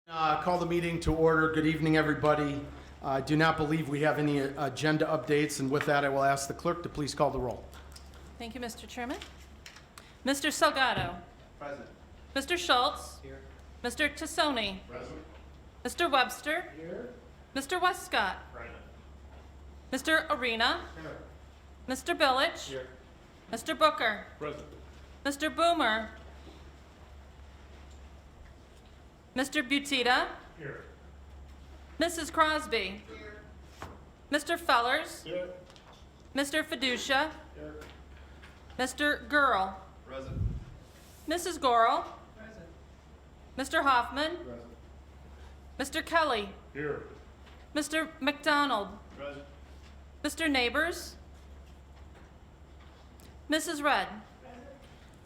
Call the meeting to order. Good evening, everybody. I do not believe we have any agenda updates, and with that, I will ask the clerk to please call the roll. Thank you, Mr. Chairman. Mr. Salgado. Present. Mr. Schultz. Here. Mr. Tassoni. Present. Mr. Webster. Here. Mr. Westcott. Present. Mr. Arena. Here. Mr. Billich. Here. Mr. Booker. Present. Mr. Boomer. Mr. Butita. Here. Mrs. Crosby. Mr. Fellers. Here. Mr. Fiducia. Here. Mr. Gurl. Present. Mrs. Gorel. Present. Mr. Hoffman. Present. Mr. Kelly. Here. Mr. McDonald. Present. Mr. Neighbors. Mrs. Red.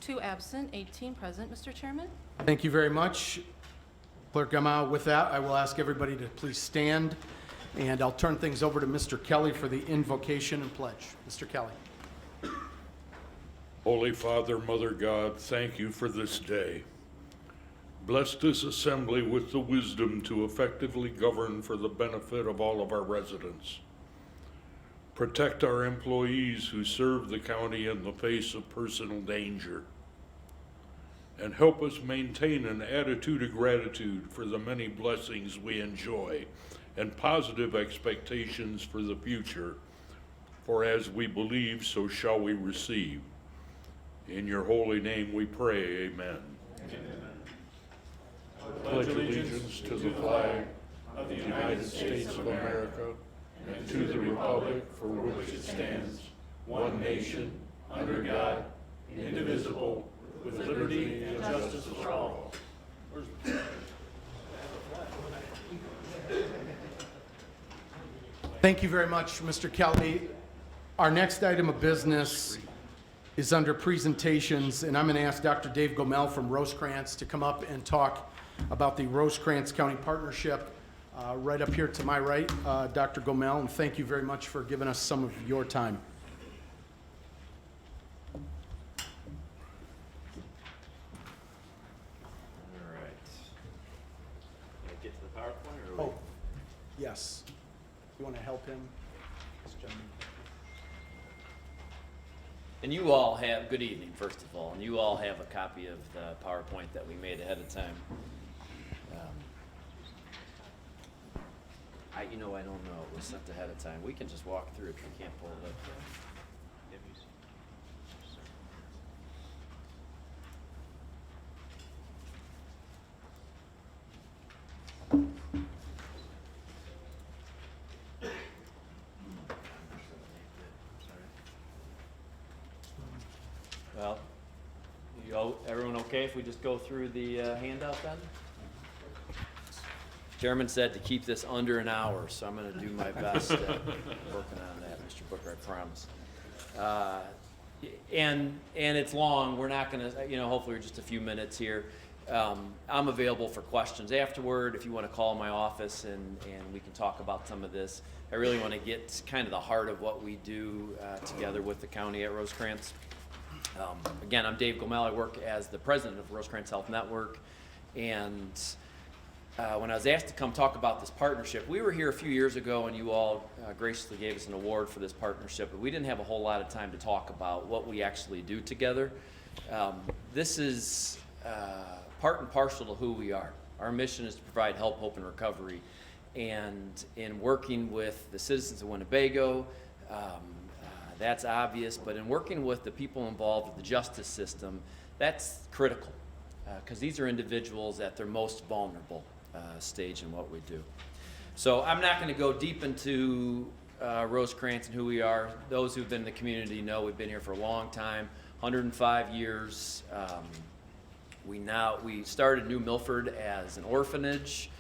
2 absent, 18 present, Mr. Chairman. Thank you very much. Clerk Emma, with that, I will ask everybody to please stand, and I'll turn things over to Mr. Kelly for the invocation and pledge. Mr. Kelly. Holy Father, Mother God, thank you for this day. Bless this assembly with the wisdom to effectively govern for the benefit of all of our residents. Protect our employees who serve the county in the face of personal danger. And help us maintain an attitude of gratitude for the many blessings we enjoy and positive expectations for the future. For as we believe, so shall we receive. In your holy name we pray, amen. I pledge allegiance to the flag of the United States of America and to the republic for which it stands, one nation, under God, indivisible, with liberty and justice for all. Thank you very much, Mr. Kelly. Our next item of business is under presentations, and I'm going to ask Dr. Dave Gomel from Rosecrans to come up and talk about the Rosecrans County Partnership. Right up here to my right, Dr. Gomel, and thank you very much for giving us some of your time. All right. Can I get to the PowerPoint or? Oh, yes. You want to help him? This gentleman. And you all have, good evening, first of all, and you all have a copy of the PowerPoint that we made ahead of time. I don't know, it was sent ahead of time. We can just walk through it if we can't pull it up. Well, everyone okay if we just go through the handout then? Chairman said to keep this under an hour, so I'm going to do my best at working on that, Mr. Booker, I promise. And it's long. We're not going to, hopefully we're just a few minutes here. I'm available for questions afterward if you want to call my office and we can talk about some of this. I really want to get kind of the heart of what we do together with the county at Rosecrans. Again, I'm Dave Gomel. I work as the president of Rosecrans Health Network, and when I was asked to come talk about this partnership, we were here a few years ago and you all graciously gave us an award for this partnership, but we didn't have a whole lot of time to talk about what we actually do together. This is part and parcel to who we are. Our mission is to provide help, hope, and recovery, and in working with the citizens of Winnebago, that's obvious, but in working with the people involved with the justice system, that's critical, because these are individuals at their most vulnerable stage in what we do. So I'm not going to go deep into Rosecrans and who we are. Those who've been in the community know we've been here for a long time, 105 years. We started New Milford as an orphanage.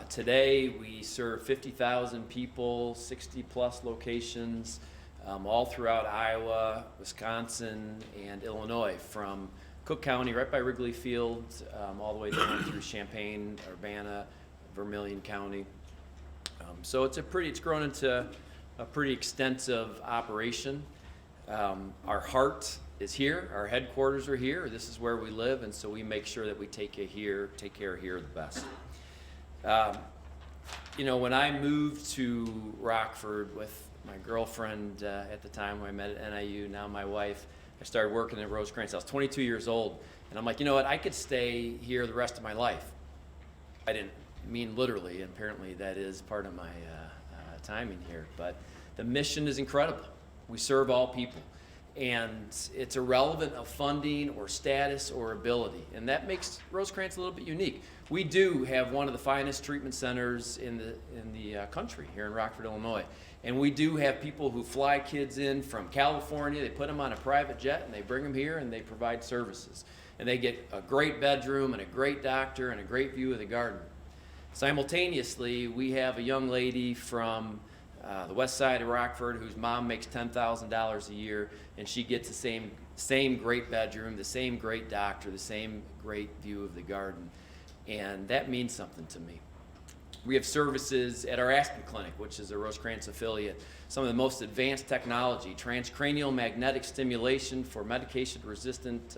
Today we serve 50,000 people, 60 plus locations, all throughout Iowa, Wisconsin, and Illinois, from Cook County, right by Wrigley Field, all the way down through Champaign, Urbana, Vermilion County. So it's grown into a pretty extensive operation. Our heart is here, our headquarters are here, this is where we live, and so we make sure that we take care here the best. You know, when I moved to Rockford with my girlfriend at the time when I met at NIU, now my wife, I started working at Rosecrans. I was 22 years old, and I'm like, you know what, I could stay here the rest of my life. I didn't mean literally, and apparently that is part of my timing here, but the mission is incredible. We serve all people, and it's irrelevant of funding or status or ability, and that makes Rosecrans a little bit unique. We do have one of the finest treatment centers in the country here in Rockford, Illinois, and we do have people who fly kids in from California. They put them on a private jet and they bring them here and they provide services, and they get a great bedroom and a great doctor and a great view of the garden. Simultaneously, we have a young lady from the west side of Rockford whose mom makes $10,000 a year, and she gets the same great bedroom, the same great doctor, the same great view of the garden, and that means something to me. We have services at our Aspen Clinic, which is a Rosecrans affiliate, some of the most advanced technology, transcranial magnetic stimulation for medication-resistant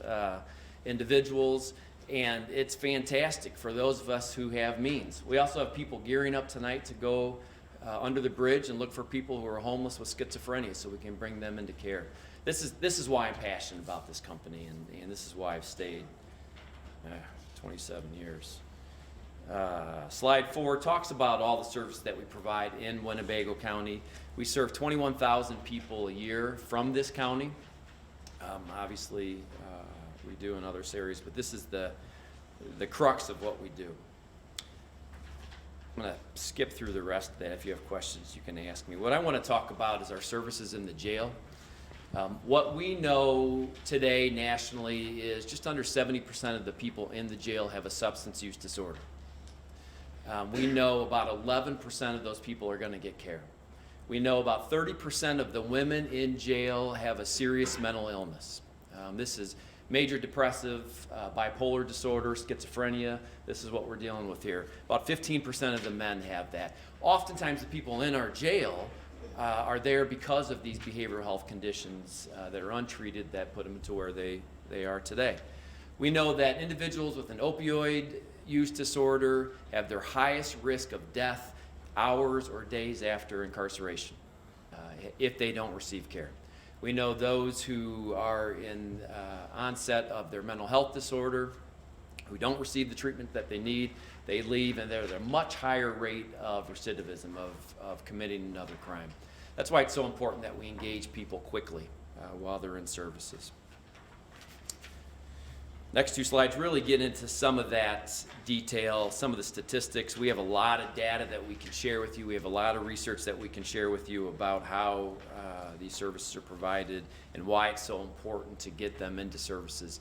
individuals, and it's fantastic for those of us who have means. We also have people gearing up tonight to go under the bridge and look for people who are homeless with schizophrenia so we can bring them into care. This is why I'm passionate about this company, and this is why I've stayed 27 years. Slide 4 talks about all the services that we provide in Winnebago County. We serve 21,000 people a year from this county. Obviously, we do in other areas, but this is the crux of what we do. I'm going to skip through the rest of that. If you have questions, you can ask me. What I want to talk about is our services in the jail. What we know today nationally is just under 70% of the people in the jail have a substance use disorder. We know about 11% of those people are going to get care. We know about 30% of the women in jail have a serious mental illness. This is major depressive, bipolar disorder, schizophrenia. This is what we're dealing with here. About 15% of the men have that. Oftentimes the people in our jail are there because of these behavioral health conditions that are untreated that put them to where they are today. We know that individuals with an opioid use disorder have their highest risk of death hours or days after incarceration if they don't receive care. We know those who are in onset of their mental health disorder, who don't receive the treatment that they need, they leave, and there's a much higher rate of recidivism, of committing another crime. That's why it's so important that we engage people quickly while they're in services. Next two slides really get into some of that detail, some of the statistics. We have a lot of data that we can share with you. We have a lot of research that we can share with you about how these services are provided and why it's so important to get them into services.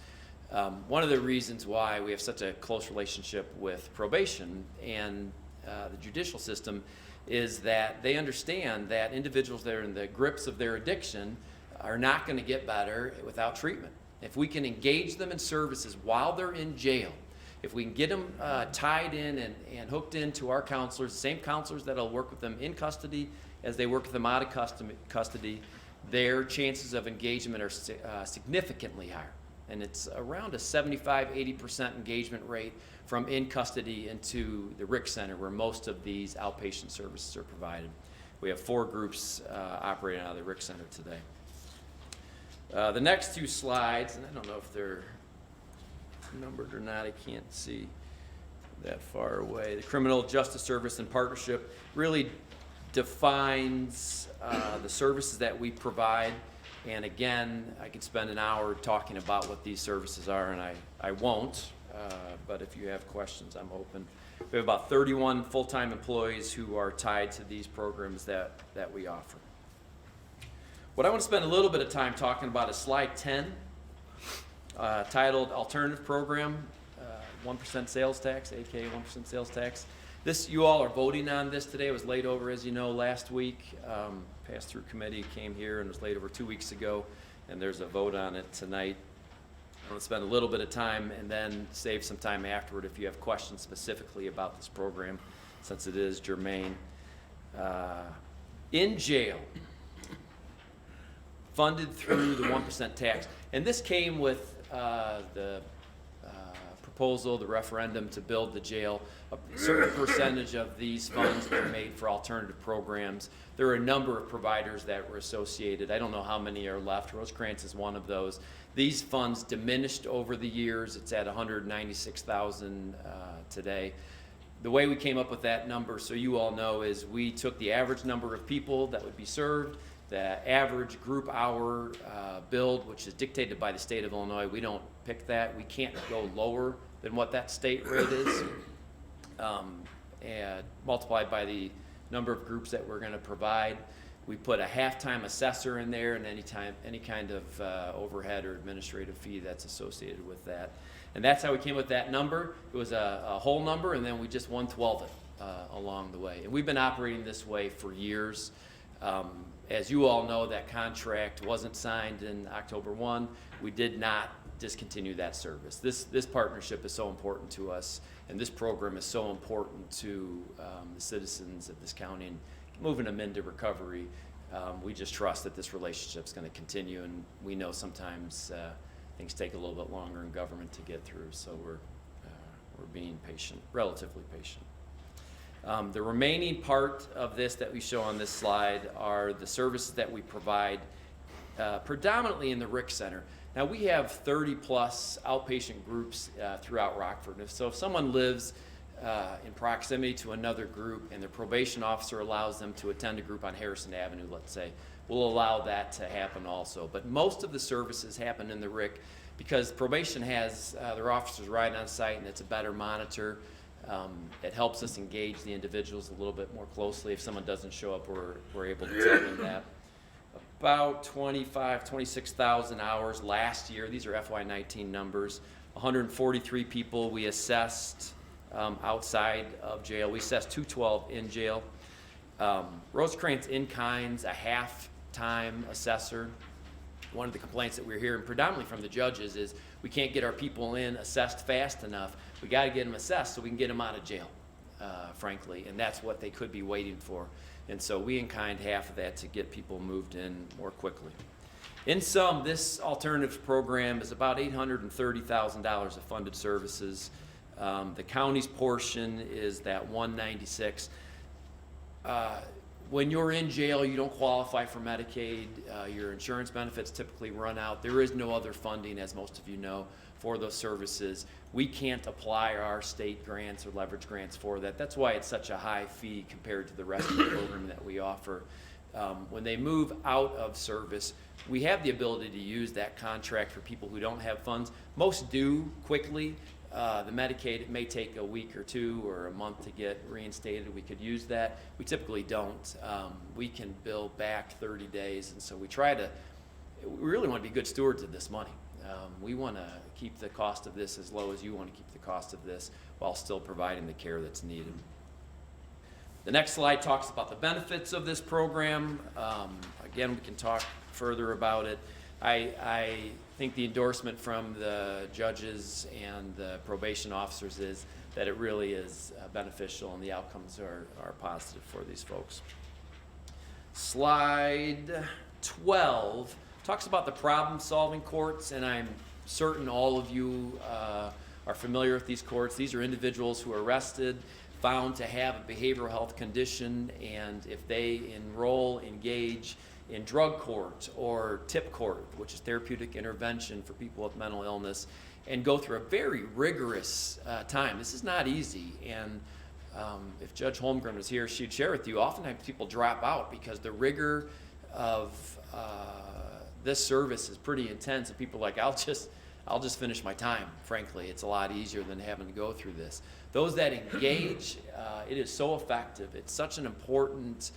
One of the reasons why we have such a close relationship with probation and the judicial system is that they understand that individuals that are in the grips of their addiction are not going to get better without treatment. If we can engage them in services while they're in jail, if we can get them tied in and hooked into our counselors, the same counselors that'll work with them in custody as they work with them out of custody, their chances of engagement are significantly higher. And it's around a 75-80% engagement rate from in custody into the RIC Center, where most of these outpatient services are provided. We have 4 groups operating out of the RIC Center today. The next 2 slides, and I don't know if they're numbered or not, I can't see that far away. The Criminal Justice Service and Partnership really defines the services that we provide. And again, I could spend an hour talking about what these services are, and I won't, but if you have questions, I'm open. We have about 31 full-time employees who are tied to these programs that we offer. What I want to spend a little bit of time talking about is slide 10, titled Alternative Program, 1% sales tax, aka 1% sales tax. You all are voting on this today. It was laid over, as you know, last week. Passed through committee, came here, and was laid over 2 weeks ago, and there's a vote on it tonight. I'm going to spend a little bit of time and then save some time afterward if you have questions specifically about this program, since it is germane. In jail, funded through the 1% tax. And this came with the proposal, the referendum to build the jail, a certain percentage of these funds were made for alternative programs. There are a number of providers that were associated. I don't know how many are left. Rosecrans is one of those. These funds diminished over the years. It's at $196,000 today. The way we came up with that number, so you all know, is we took the average number of people that would be served, the average group hour billed, which is dictated by the state of Illinois. We don't pick that. We can't go lower than what that state rate is, and multiplied by the number of groups that we're going to provide. We put a half-time assessor in there, and any kind of overhead or administrative fee that's associated with that. And that's how we came with that number. It was a whole number, and then we just 112 it along the way. And we've been operating this way for years. As you all know, that contract wasn't signed in October 1. We did not discontinue that service. This partnership is so important to us, and this program is so important to the citizens of this county and moving them into recovery. We just trust that this relationship is going to continue, and we know sometimes things take a little bit longer in government to get through, so we're being patient, relatively patient. The remaining part of this that we show on this slide are the services that we provide predominantly in the RIC Center. Now, we have 30 plus outpatient groups throughout Rockford. So if someone lives in proximity to another group and their probation officer allows them to attend a group on Harrison Avenue, let's say, we'll allow that to happen also. But most of the services happen in the RIC because probation has their officers right on site, and it's a better monitor. It helps us engage the individuals a little bit more closely. If someone doesn't show up, we're able to tell them that. About 26,000 hours last year. These are FY19 numbers. 143 people we assessed outside of jail. We assessed 212 in jail. Rosecrans in-kind's a half-time assessor. One of the complaints that we're hearing predominantly from the judges is we can't get our people in assessed fast enough. We got to get them assessed so we can get them out of jail, frankly, and that's what they could be waiting for. And so we in-kind half of that to get people moved in more quickly. In sum, this alternative program is about $830,000 of funded services. The county's portion is that $196,000. When you're in jail, you don't qualify for Medicaid. Your insurance benefits typically run out. There is no other funding, as most of you know, for those services. We can't apply our state grants or leverage grants for that. That's why it's such a high fee compared to the rest of the program that we offer. When they move out of service, we have the ability to use that contract for people who don't have funds. Most do quickly. The Medicaid, it may take a week or two or a month to get reinstated. We could use that. We typically don't. We can bill back 30 days, and so we really want to be good stewards of this money. We want to keep the cost of this as low as you want to keep the cost of this while still providing the care that's needed. The next slide talks about the benefits of this program. Again, we can talk further about it. I think the endorsement from the judges and the probation officers is that it really is beneficial and the outcomes are positive for these folks. Slide 12 talks about the problem-solving courts, and I'm certain all of you are familiar with these courts. These are individuals who are arrested, found to have a behavioral health condition, and if they engage in drug court or TIP court, which is therapeutic intervention for people with mental illness, and go through a very rigorous time. This is not easy, and if Judge Holmgren was here, she'd share with you, oftentimes people drop out because the rigor of this service is pretty intense, and people are like, I'll just finish my time, frankly. It's a lot easier than having to go through this. Those that engage, it is so effective. It's such an important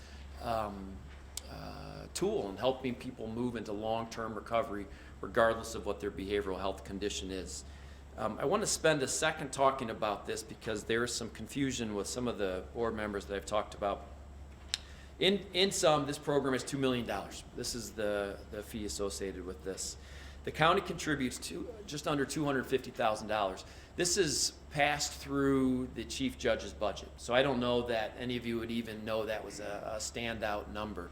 tool in helping people move into long-term recovery regardless of what their behavioral health condition is. I want to spend a second talking about this because there is some confusion with some of the board members that I've talked about. In sum, this program is $2 million. This is the fee associated with this. The county contributes to just under $250,000. This is passed through the chief judge's budget, so I don't know that any of you would even know that was a standout number.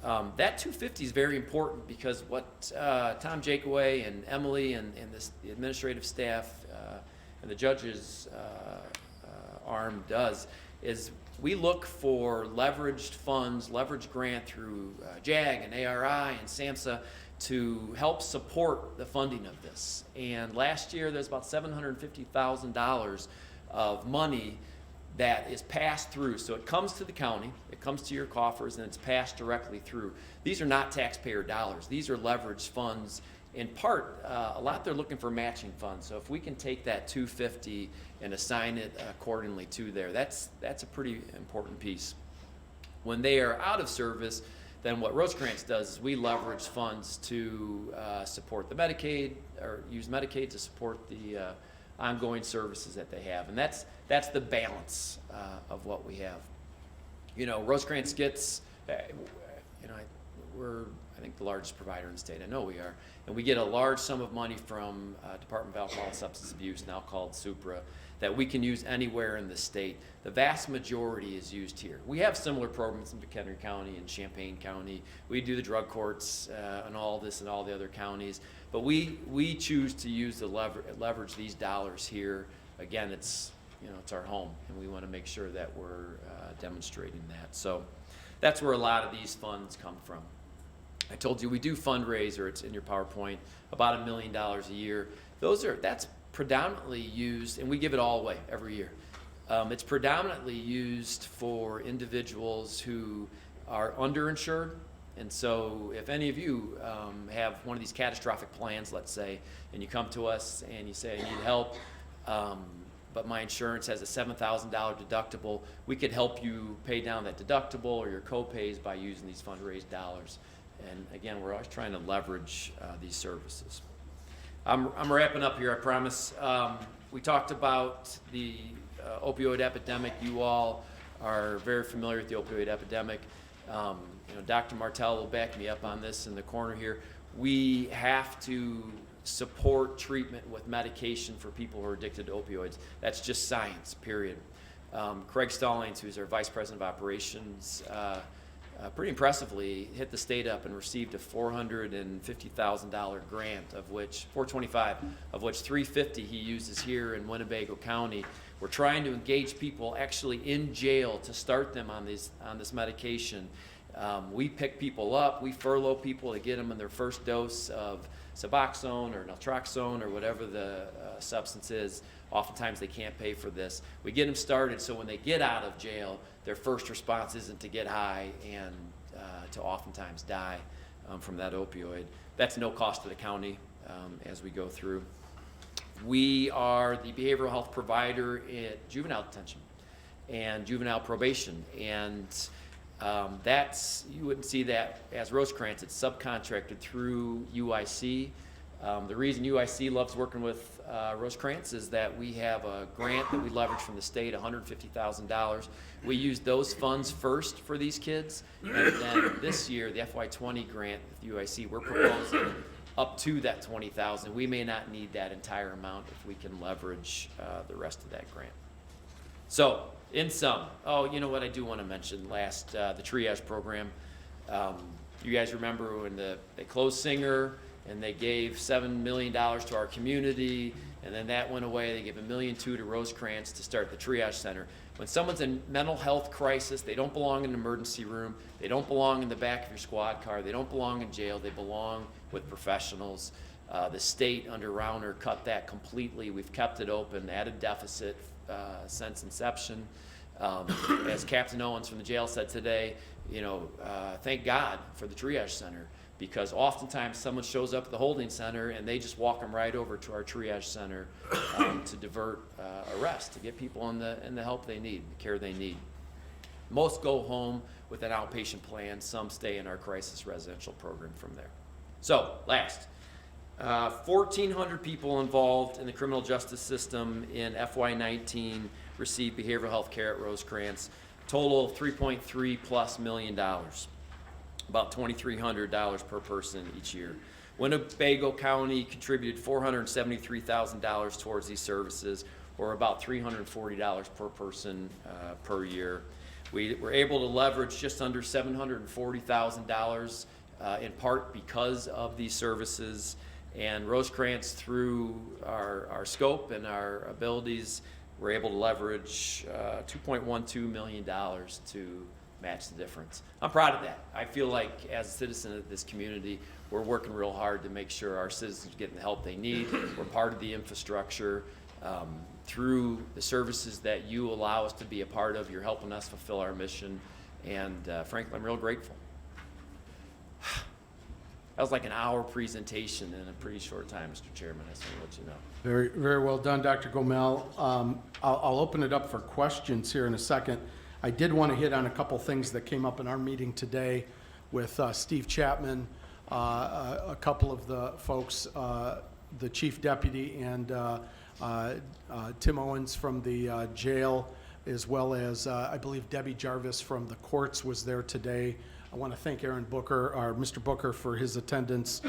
That $250,000 is very important because what Tom Jakeway and Emily and the administrative staff and the judge's arm does, is we look for leveraged funds, leveraged grant through JAG and ARI and SAMHSA to help support the funding of this. And last year, there's about $750,000 of money that is passed through. So it comes to the county, it comes to your coffers, and it's passed directly through. These are not taxpayer dollars. These are leveraged funds. In part, a lot they're looking for matching funds. So if we can take that $250 and assign it accordingly to there, that's a pretty important piece. When they are out of service, then what Rosecrans does is we leverage funds to support the Medicaid, or use Medicaid to support the ongoing services that they have. And that's the balance of what we have. You know, Rosecrans gets, we're, I think, the largest provider in the state. I know we are. And we get a large sum of money from Department of Alcohol and Substance Abuse, now called SUPRA, that we can use anywhere in the state. The vast majority is used here. We have similar programs in McHenry County and Champaign County. We do the drug courts and all this in all the other counties. But we choose to use the leverage these dollars here. Again, it's our home, and we want to make sure that we're demonstrating that. So that's where a lot of these funds come from. I told you we do fundraise, or it's in your PowerPoint, about $1 million a year. That's predominantly used, and we give it all away every year. It's predominantly used for individuals who are underinsured. And so if any of you have one of these catastrophic plans, let's say, and you come to us and you say, I need help, but my insurance has a $7,000 deductible, we could help you pay down that deductible or your co-pays by using these fundraised dollars. And again, we're always trying to leverage these services. I'm wrapping up here, I promise. We talked about the opioid epidemic. You all are very familiar with the opioid epidemic. Dr. Martell will back me up on this in the corner here. We have to support treatment with medication for people who are addicted to opioids. That's just science, period. Craig Stallings, who's our Vice President of Operations, pretty impressively hit the state up and received a $450,000 grant, of which $425,000, of which $350,000 he uses here in Winnebago County. We're trying to engage people actually in jail to start them on this medication. We pick people up, we furlough people to get them in their first dose of Suboxone or naltrexone or whatever the substance is. Oftentimes they can't pay for this. We get them started so when they get out of jail, their first response isn't to get high and to oftentimes die from that opioid. That's no cost to the county as we go through. We are the behavioral health provider at juvenile detention and juvenile probation, and you wouldn't see that as Rosecrans. It's subcontracted through UIC. The reason UIC loves working with Rosecrans is that we have a grant that we leverage from the state, $150,000. We use those funds first for these kids, and then this year, the FY20 grant with UIC, we're proposing up to that $20,000. We may not need that entire amount if we can leverage the rest of that grant. So, in sum, you know what I do want to mention the triage program. You guys remember when they closed Singer and they gave $7 million to our community, and then that went away. They gave $1.2 million to Rosecrans to start the triage center. When someone's in mental health crisis, they don't belong in an emergency room, they don't belong in the back of your squad car, they don't belong in jail, they belong with professionals. The state under Rauner cut that completely. We've kept it open, added deficit since inception. As Captain Owens from the jail said today, thank God for the triage center, because oftentimes someone shows up at the holding center and they just walk them right over to our triage center to divert arrest, to get people in the help they need, the care they need. Most go home with an outpatient plan. Some stay in our crisis residential program from there. So, last. 1,400 people involved in the criminal justice system in FY19 received behavioral health care at Rosecrans. Total of $3.3+ million, about $2,300 per person each year. Winnebago County contributed $473,000 towards these services, or about $340 per person per year. We were able to leverage just under $740,000 in part because of these services. And Rosecrans, through our scope and our abilities, we're able to leverage $2.12 million to match the difference. I'm proud of that. I feel like as a citizen of this community, we're working real hard to make sure our citizens are getting the help they need. We're part of the infrastructure. Through the services that you allow us to be a part of, you're helping us fulfill our mission, and frankly, I'm real grateful. That was like an hour presentation in a pretty short time, Mr. Chairman. I just want to let you know. Very, very well done, Dr. Gomel. I'll open it up for questions here in a second. I did want to hit on a couple things that came up in our meeting today with Steve Chapman, a couple of the folks, the chief deputy, and Tim Owens from the jail, as well as I believe Debbie Jarvis from the courts was there today. I want to thank Aaron Booker, or Mr. Booker, for his attendance.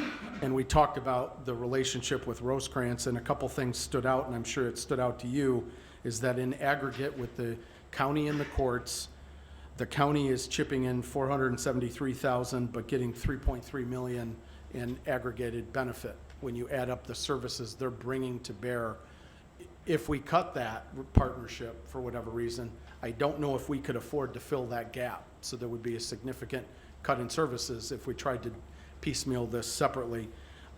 And we talked about the relationship with Rosecrans, and a couple things stood out, and I'm sure it stood out to you, is that in aggregate with the county and the courts, the county is chipping in $473,000, but getting $3.3 million in aggregated benefit when you add up the services they're bringing to bear. If we cut that partnership for whatever reason, I don't know if we could afford to fill that gap. So there would be a significant cut in services if we tried to piecemeal this separately.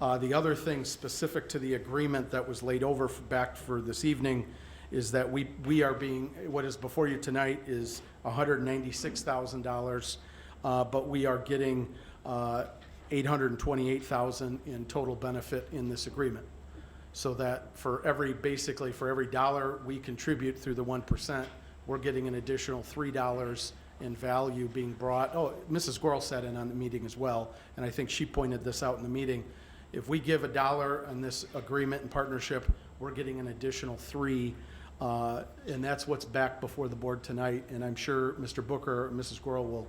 The other thing specific to the agreement that was laid over back for this evening is that we are being, what is before you tonight is $196,000, but we are getting $828,000 in total benefit in this agreement. So that basically for every dollar we contribute through the 1%, we're getting an additional $3 in value being brought. Oh, Mrs. Gorel sat in on the meeting as well, and I think she pointed this out in the meeting. If we give $1 on this agreement and partnership, we're getting an additional $3, and that's what's back before the board tonight. And I'm sure Mr. Booker or Mrs. Gorel will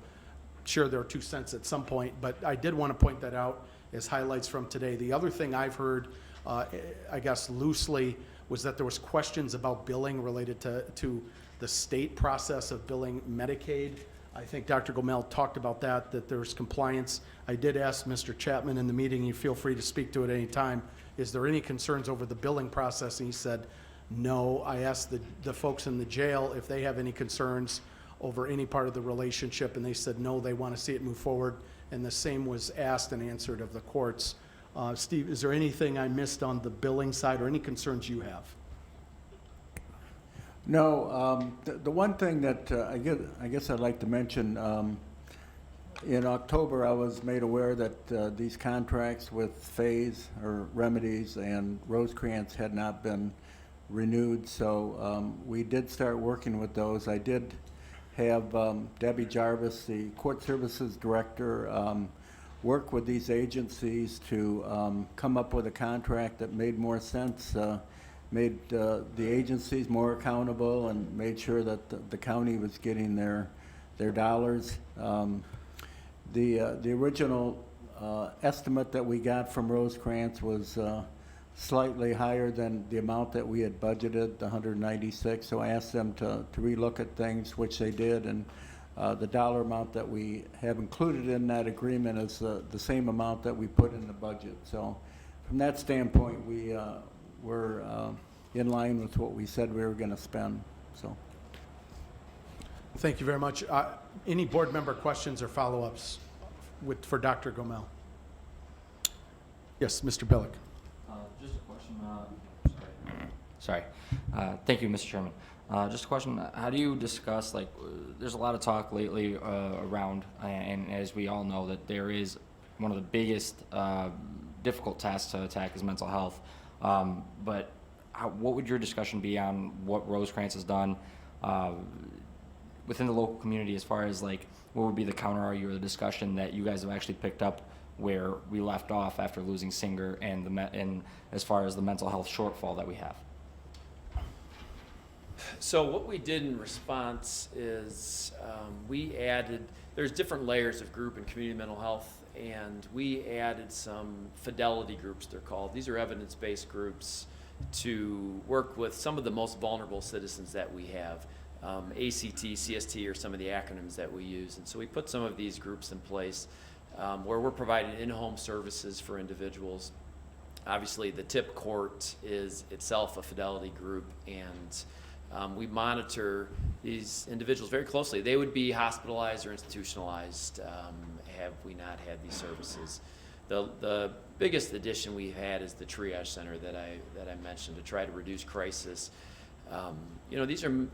share their 2 cents at some point, but I did want to point that out as highlights from today. The other thing I've heard, I guess loosely, was that there was questions about billing related to the state process of billing Medicaid. I think Dr. Gomel talked about that there's compliance. I did ask Mr. Chapman in the meeting, you feel free to speak to it any time, is there any concerns over the billing process? And he said, no. I asked the folks in the jail if they have any concerns over any part of the relationship, and they said no, they want to see it move forward. And the same was asked and answered of the courts. Steve, is there anything I missed on the billing side or any concerns you have? No, the one thing that I guess I'd like to mention, in October I was made aware that these contracts with Phase or Remedies and Rosecrans had not been renewed, so we did start working with those. I did have Debbie Jarvis, the Court Services Director, work with these agencies to come up with a contract that made more sense, made the agencies more accountable, and made sure that the county was getting their dollars. The original estimate that we got from Rosecrans was slightly higher than the amount that we had budgeted, the 196. So I asked them to relook at things, which they did, and the dollar amount that we have included in that agreement is the same amount that we put in the budget. So from that standpoint, we're in line with what we said we were going to spend. So. Thank you very much. Any board member questions or follow-ups for Dr. Gomel? Yes, Mr. Billick. Just a question. Sorry. Thank you, Mr. Chairman. Just a question. How do you discuss, like, there's a lot of talk lately around, and as we all know, that there is one of the biggest difficult tasks to attack is mental health. But what would your discussion be on what Rosecrans has done within the local community, as far as, like, what would be the counter-argument or the discussion that you guys have actually picked up where we left off after losing Singer, and as far as the mental health shortfall that we have? So what we did in response is we added, there's different layers of group and community mental health, and we added some fidelity groups, they're called. These are evidence-based groups to work with some of the most vulnerable citizens that we have. ACT, CST are some of the acronyms that we use. And so we put some of these groups in place where we're providing in-home services for individuals. Obviously, the tip court is itself a fidelity group, and we monitor these individuals very closely. They would be hospitalized or institutionalized have we not had these services. The biggest addition we've had is the triage center that I mentioned to try to reduce crisis. These are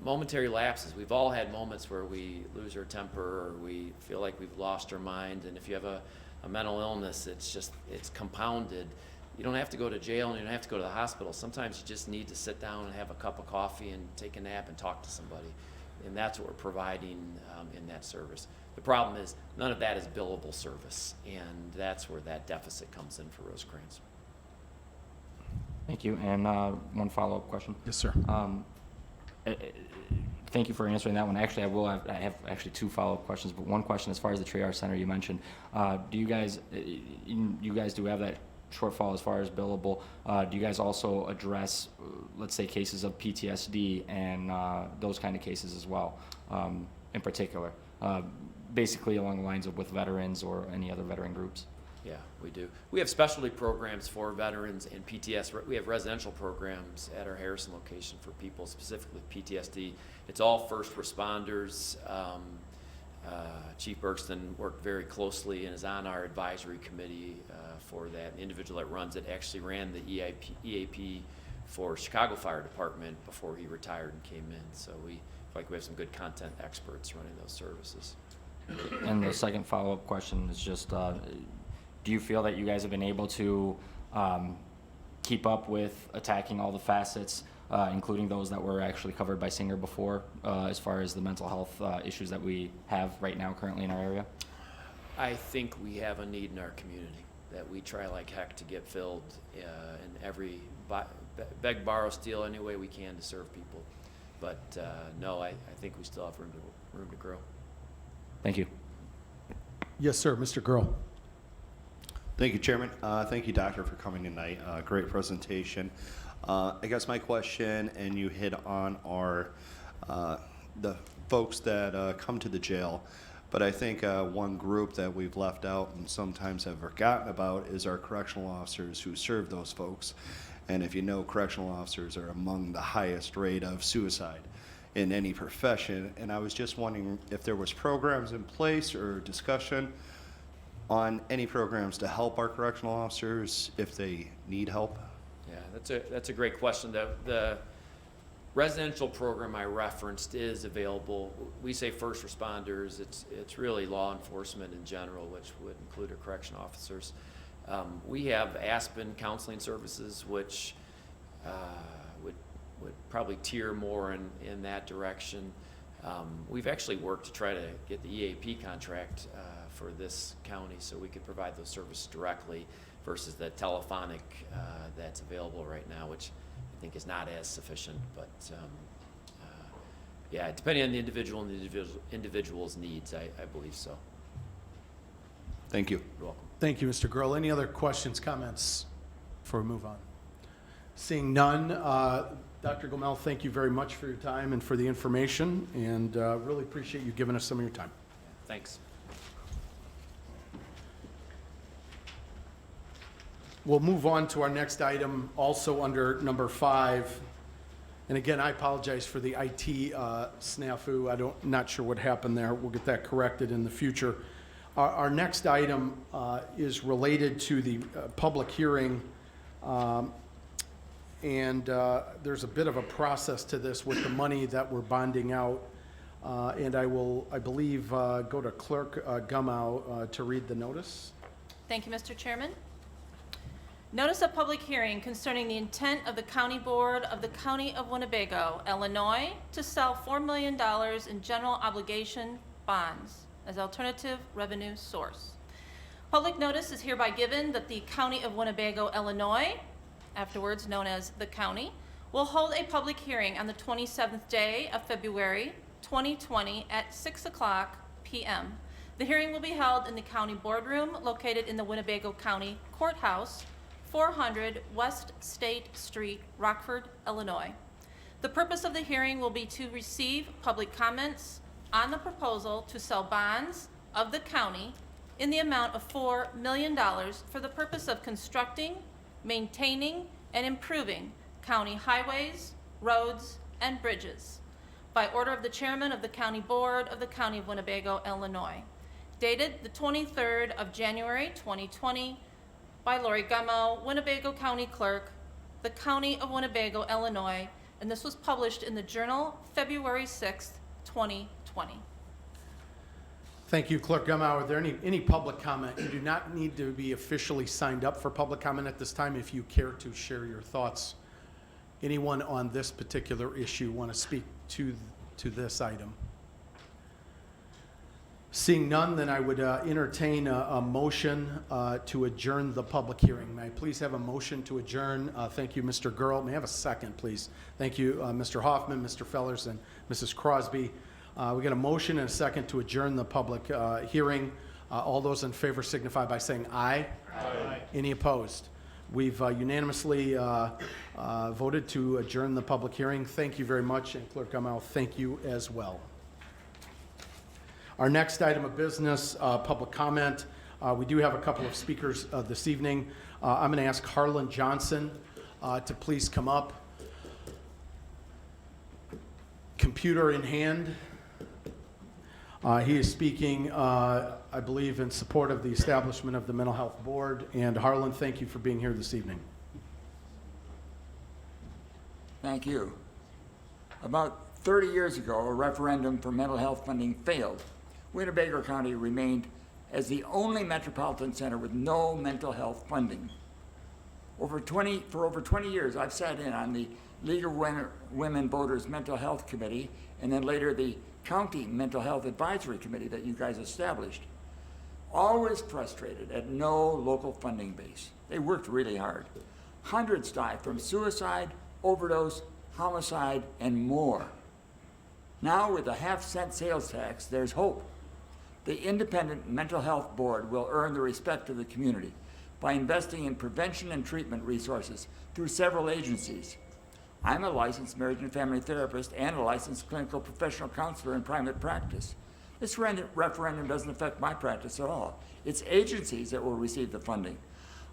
momentary lapses. We've all had moments where we lose our temper or we feel like we've lost our mind, and if you have a mental illness, it's compounded. You don't have to go to jail and you don't have to go to the hospital. Sometimes you just need to sit down and have a cup of coffee and take a nap and talk to somebody. And that's what we're providing in that service. The problem is none of that is billable service, and that's where that deficit comes in for Rosecrans. Thank you. And one follow-up question. Yes, sir. Thank you for answering that one. Actually, I have actually two follow-up questions, but one question as far as the triage center you mentioned. Do you guys do have that shortfall as far as billable? Do you guys also address, let's say, cases of PTSD and those kind of cases as well, in particular? Basically along the lines of with veterans or any other veteran groups? Yeah, we do. We have specialty programs for veterans and PTSD. We have residential programs at our Harrison location for people specifically with PTSD. It's all first responders. Chief Bergston worked very closely and is on our advisory committee for that. The individual that runs it actually ran the EAP for Chicago Fire Department before he retired and came in. So we feel like we have some good content experts running those services. And the second follow-up question is just, do you feel that you guys have been able to keep up with attacking all the facets, including those that were actually covered by Singer before, as far as the mental health issues that we have right now currently in our area? I think we have a need in our community that we try like heck to get filled in every beg, borrow, steal any way we can to serve people. But no, I think we still have room to grow. Thank you. Yes, sir. Mr. Grohl. Thank you, Chairman. Thank you, Doctor, for coming tonight. Great presentation. I guess my question, and you hit on, are the folks that come to the jail. But I think one group that we've left out and sometimes have forgotten about is our correctional officers who serve those folks. And if you know, correctional officers are among the highest rate of suicide in any profession. And I was just wondering if there was programs in place or discussion on any programs to help our correctional officers if they need help. Yeah, that's a great question. The residential program I referenced is available. We say first responders. It's really law enforcement in general, which would include our correction officers. We have Aspen counseling services, which would probably tier more in that direction. We've actually worked to try to get the EAP contract for this county so we could provide those services directly versus the telephonic that's available right now, which I think is not as sufficient. But yeah, depending on the individual and the individual's needs, I believe so. Thank you. You're welcome. Thank you, Mr. Grohl. Any other questions, comments before we move on? Seeing none, Dr. Gomel, thank you very much for your time and for the information, and really appreciate you giving us some of your time. Thanks. We'll move on to our next item, also under number 5. And again, I apologize for the IT snafu. Not sure what happened there. We'll get that corrected in the future. Our next item is related to the public hearing. And there's a bit of a process to this with the money that we're bonding out. And I believe, go to Clerk Gummow to read the notice. Thank you, Mr. Chairman. Notice of public hearing concerning the intent of the County Board of the County of Winnebago, Illinois, to sell $4 million in general obligation bonds as alternative revenue source. Public notice is hereby given that the County of Winnebago, Illinois, afterwards known as the county, will hold a public hearing on the 27th day of February 2020 at 6:00 p.m. The hearing will be held in the county boardroom located in the Winnebago County Courthouse, 400 West State Street, Rockford, Illinois. The purpose of the hearing will be to receive public comments on the proposal to sell bonds of the county in the amount of $4 million for the purpose of constructing, maintaining, and improving county highways, roads, and bridges. By order of the Chairman of the County Board of the County of Winnebago, Illinois. Dated the 23rd of January, 2020, by Lori Gummo, Winnebago County Clerk, the County of Winnebago, Illinois, and this was published in the Journal February 6th, 2020. Thank you, Clerk Gummow. Are there any public comment? You do not need to be officially signed up for public comment at this time if you care to share your thoughts. Anyone on this particular issue want to speak to this item? Seeing none, then I would entertain a motion to adjourn the public hearing. May I please have a motion to adjourn? Thank you, Mr. Gurl. May I have a second, please? Thank you, Mr. Hoffman, Mr. Fellers, and Mrs. Crosby. We got a motion and a second to adjourn the public hearing. All those in favor signify by saying aye. Aye. Any opposed? We've unanimously voted to adjourn the public hearing. Thank you very much, and Clerk Gummow, thank you as well. Our next item of business, public comment. We do have a couple of speakers this evening. I'm going to ask Harlan Johnson to please come up. Computer in hand. He is speaking, I believe, in support of the establishment of the Mental Health Board. And Harlan, thank you for being here this evening. Thank you. About 30 years ago, a referendum for mental health funding failed. Winnebago County remained as the only metropolitan center with no mental health funding. For over 20 years, I've sat in on the League of Women Voters Mental Health Committee, and then later the County Mental Health Advisory Committee that you guys established. Always frustrated at no local funding base. They worked really hard. Hundreds died from suicide, overdose, homicide, and more. Now with a half-cent sales tax, there's hope. The Independent Mental Health Board will earn the respect of the community by investing in prevention and treatment resources through several agencies. I'm a licensed marriage and family therapist and a licensed clinical professional counselor in private practice. This referendum doesn't affect my practice at all. It's agencies that will receive the funding.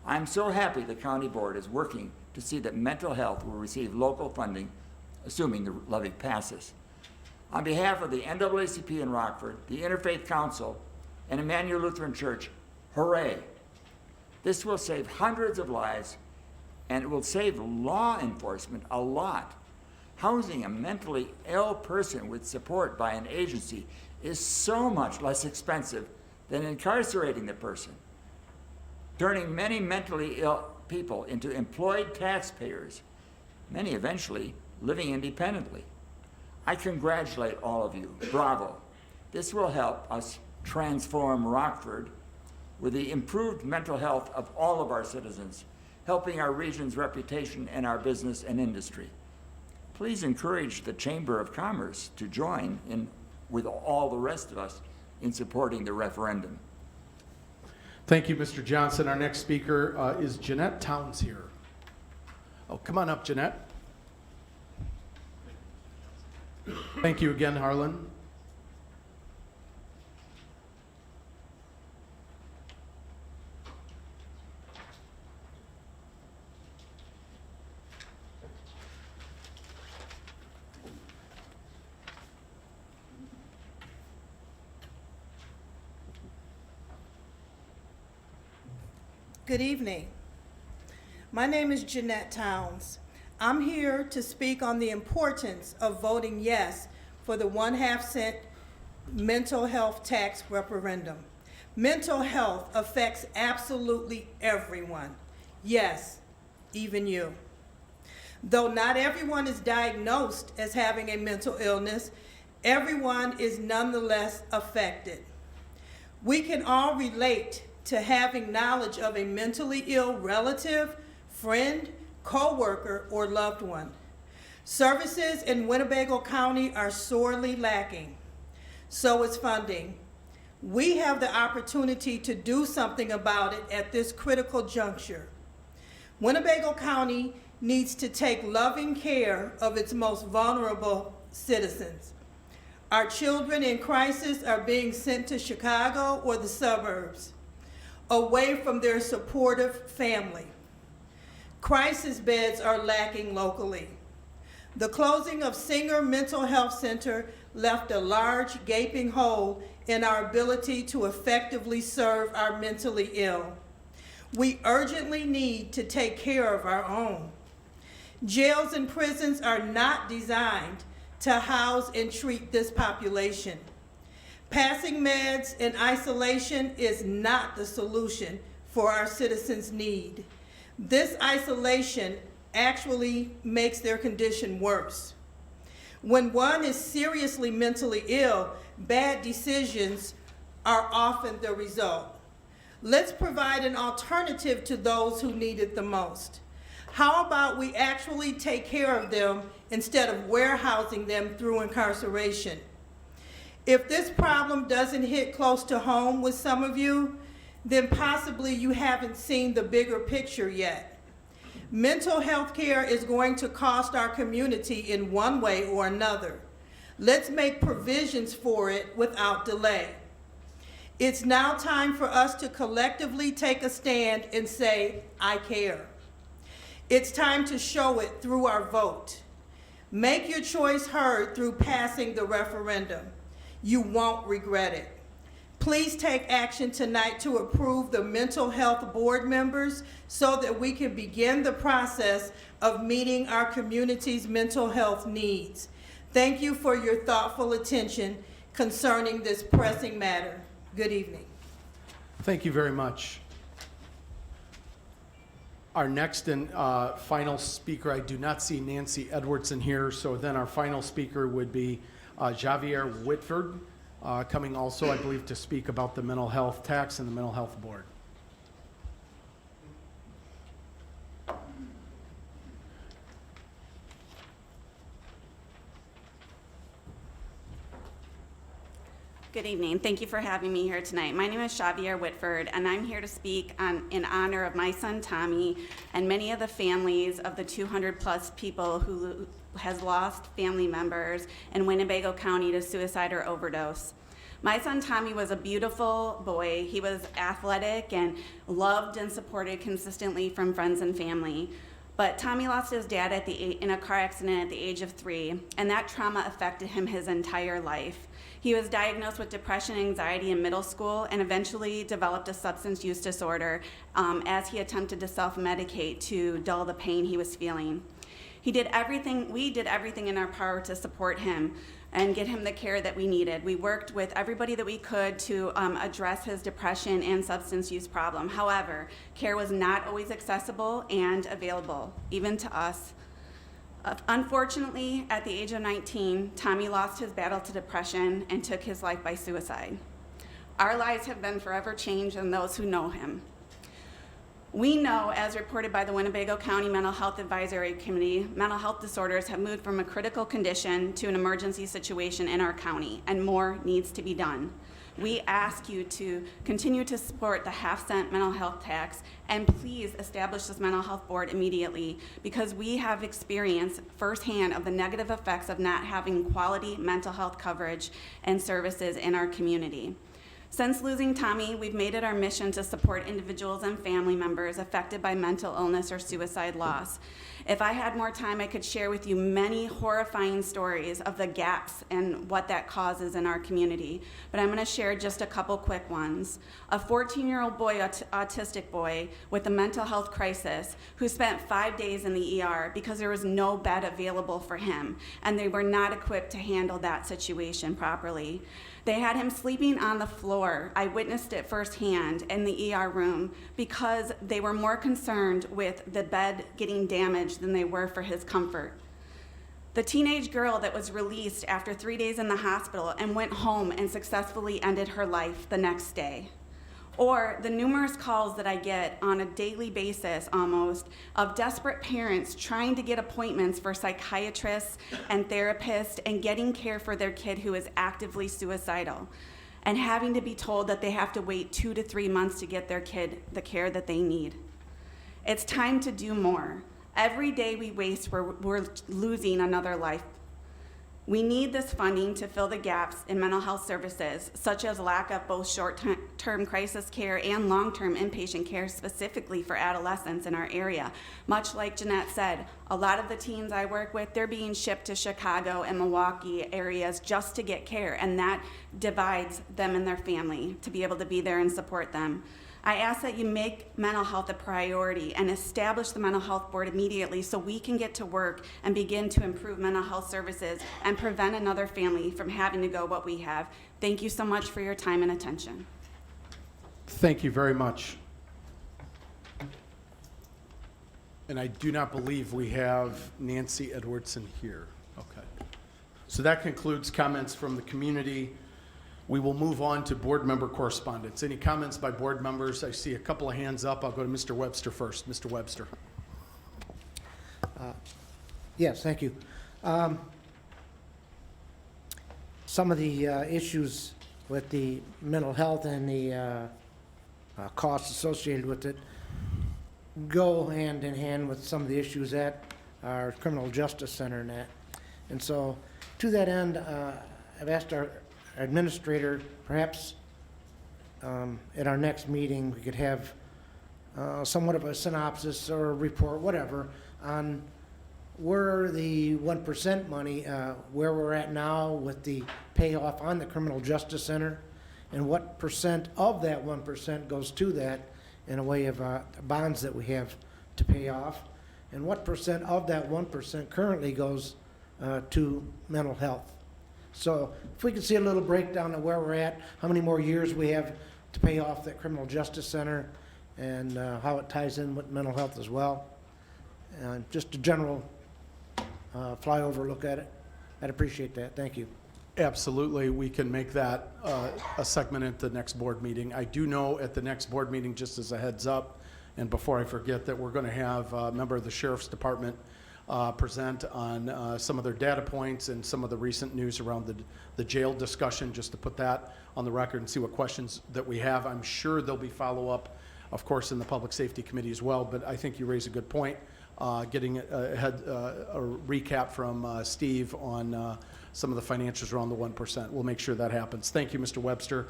I'm so happy the county board is working to see that mental health will receive local funding, assuming the levy passes. On behalf of the NAACP in Rockford, the Interfaith Council, and Emmanuel Lutheran Church, hooray! This will save hundreds of lives, and it will save law enforcement a lot. Housing a mentally ill person with support by an agency is so much less expensive than incarcerating the person. Turning many mentally ill people into employed taxpayers, many eventually living independently. I congratulate all of you. Bravo. This will help us transform Rockford with the improved mental health of all of our citizens, helping our region's reputation and our business and industry. Please encourage the Chamber of Commerce to join in with all the rest of us in supporting the referendum. Thank you, Mr. Johnson. Our next speaker is Jeanette Towns here. Oh, come on up, Jeanette. Thank you again, Harlan. Good evening. My name is Jeanette Towns. I'm here to speak on the importance of voting yes for the 1/2 cent mental health tax referendum. Mental health affects absolutely everyone. Yes, even you. Though not everyone is diagnosed as having a mental illness, everyone is nonetheless affected. We can all relate to having knowledge of a mentally ill relative, friend, co-worker, or loved one. Services in Winnebago County are sorely lacking. So is funding. We have the opportunity to do something about it at this critical juncture. Winnebago County needs to take loving care of its most vulnerable citizens. Our children in crisis are being sent to Chicago or the suburbs, away from their supportive family. Crisis beds are lacking locally. The closing of Singer Mental Health Center left a large gaping hole in our ability to effectively serve our mentally ill. We urgently need to take care of our own. Jails and prisons are not designed to house and treat this population. Passing meds in isolation is not the solution for our citizens' need. This isolation actually makes their condition worse. When one is seriously mentally ill, bad decisions are often the result. Let's provide an alternative to those who need it the most. How about we actually take care of them instead of warehousing them through incarceration? If this problem doesn't hit close to home with some of you, then possibly you haven't seen the bigger picture yet. Mental health care is going to cost our community in one way or another. Let's make provisions for it without delay. It's now time for us to collectively take a stand and say, I care. It's time to show it through our vote. Make your choice heard through passing the referendum. You won't regret it. Please take action tonight to approve the mental health board members so that we can begin the process of meeting our community's mental health needs. Thank you for your thoughtful attention concerning this pressing matter. Good evening. Thank you very much. Our next and final speaker, I do not see Nancy Edwardson here, so then our final speaker would be Javier Whitford, coming also, I believe, to speak about the mental health tax and the mental health board. Good evening. Thank you for having me here tonight. My name is Javier Whitford, and I'm here to speak in honor of my son Tommy and many of the families of the 200+ people who has lost family members in Winnebago County to suicide or overdose. My son Tommy was a beautiful boy. He was athletic and loved and supported consistently from friends and family. But Tommy lost his dad in a car accident at the age of 3, and that trauma affected him his entire life. He was diagnosed with depression and anxiety in middle school and eventually developed a substance use disorder as he attempted to self-medicate to dull the pain he was feeling. We did everything in our power to support him and get him the care that we needed. We worked with everybody that we could to address his depression and substance use problem. However, care was not always accessible and available, even to us. Unfortunately, at the age of 19, Tommy lost his battle to depression and took his life by suicide. Our lives have been forever changed in those who know him. We know, as reported by the Winnebago County Mental Health Advisory Committee, mental health disorders have moved from a critical condition to an emergency situation in our county, and more needs to be done. We ask you to continue to support the half-cent mental health tax, and please establish this mental health board immediately, because we have experience firsthand of the negative effects of not having quality mental health coverage and services in our community. Since losing Tommy, we've made it our mission to support individuals and family members affected by mental illness or suicide loss. If I had more time, I could share with you many horrifying stories of the gaps and what that causes in our community, but I'm going to share just a couple quick ones. A 14-year-old boy, autistic boy with a mental health crisis, who spent 5 days in the ER because there was no bed available for him, and they were not equipped to handle that situation properly. They had him sleeping on the floor. I witnessed it firsthand in the ER room because they were more concerned with the bed getting damaged than they were for his comfort. The teenage girl that was released after 3 days in the hospital and went home and successfully ended her life the next day. Or the numerous calls that I get on a daily basis almost of desperate parents trying to get appointments for psychiatrists and therapists and getting care for their kid who is actively suicidal, and having to be told that they have to wait 2 to 3 months to get their kid the care that they need. It's time to do more. Every day we waste, we're losing another life. We need this funding to fill the gaps in mental health services, such as lack of both short-term crisis care and long-term inpatient care specifically for adolescents in our area. Much like Jeanette said, a lot of the teens I work with, they're being shipped to Chicago and Milwaukee areas just to get care, and that divides them and their family to be able to be there and support them. I ask that you make mental health a priority and establish the mental health board immediately so we can get to work and begin to improve mental health services and prevent another family from having to go what we have. Thank you so much for your time and attention. Thank you very much. And I do not believe we have Nancy Edwardson here. Okay. So that concludes comments from the community. We will move on to board member correspondence. Any comments by board members? I see a couple of hands up. I'll go to Mr. Webster first. Mr. Webster. Yes, thank you. Some of the issues with the mental health and the costs associated with it go hand in hand with some of the issues at our criminal justice center and that. And so to that end, I've asked our administrator, perhaps at our next meeting, we could have somewhat of a synopsis or a report, whatever, on where the 1% money, where we're at now with the payoff on the criminal justice center, and what percent of that 1% goes to that in a way of bonds that we have to pay off, and what percent of that 1% currently goes to mental health. So if we could see a little breakdown of where we're at, how many more years we have to pay off that criminal justice center, and how it ties in with mental health as well. Just a general flyover look at it. I'd appreciate that. Thank you. Absolutely. We can make that a segment at the next board meeting. I do know at the next board meeting, just as a heads up, and before I forget, that we're going to have a member of the Sheriff's Department present on some of their data points and some of the recent news around the jail discussion, just to put that on the record and see what questions that we have. I'm sure there'll be follow-up, of course, in the Public Safety Committee as well, but I think you raise a good point, getting a recap from Steve on some of the financials around the 1%. We'll make sure that happens. Thank you, Mr. Webster.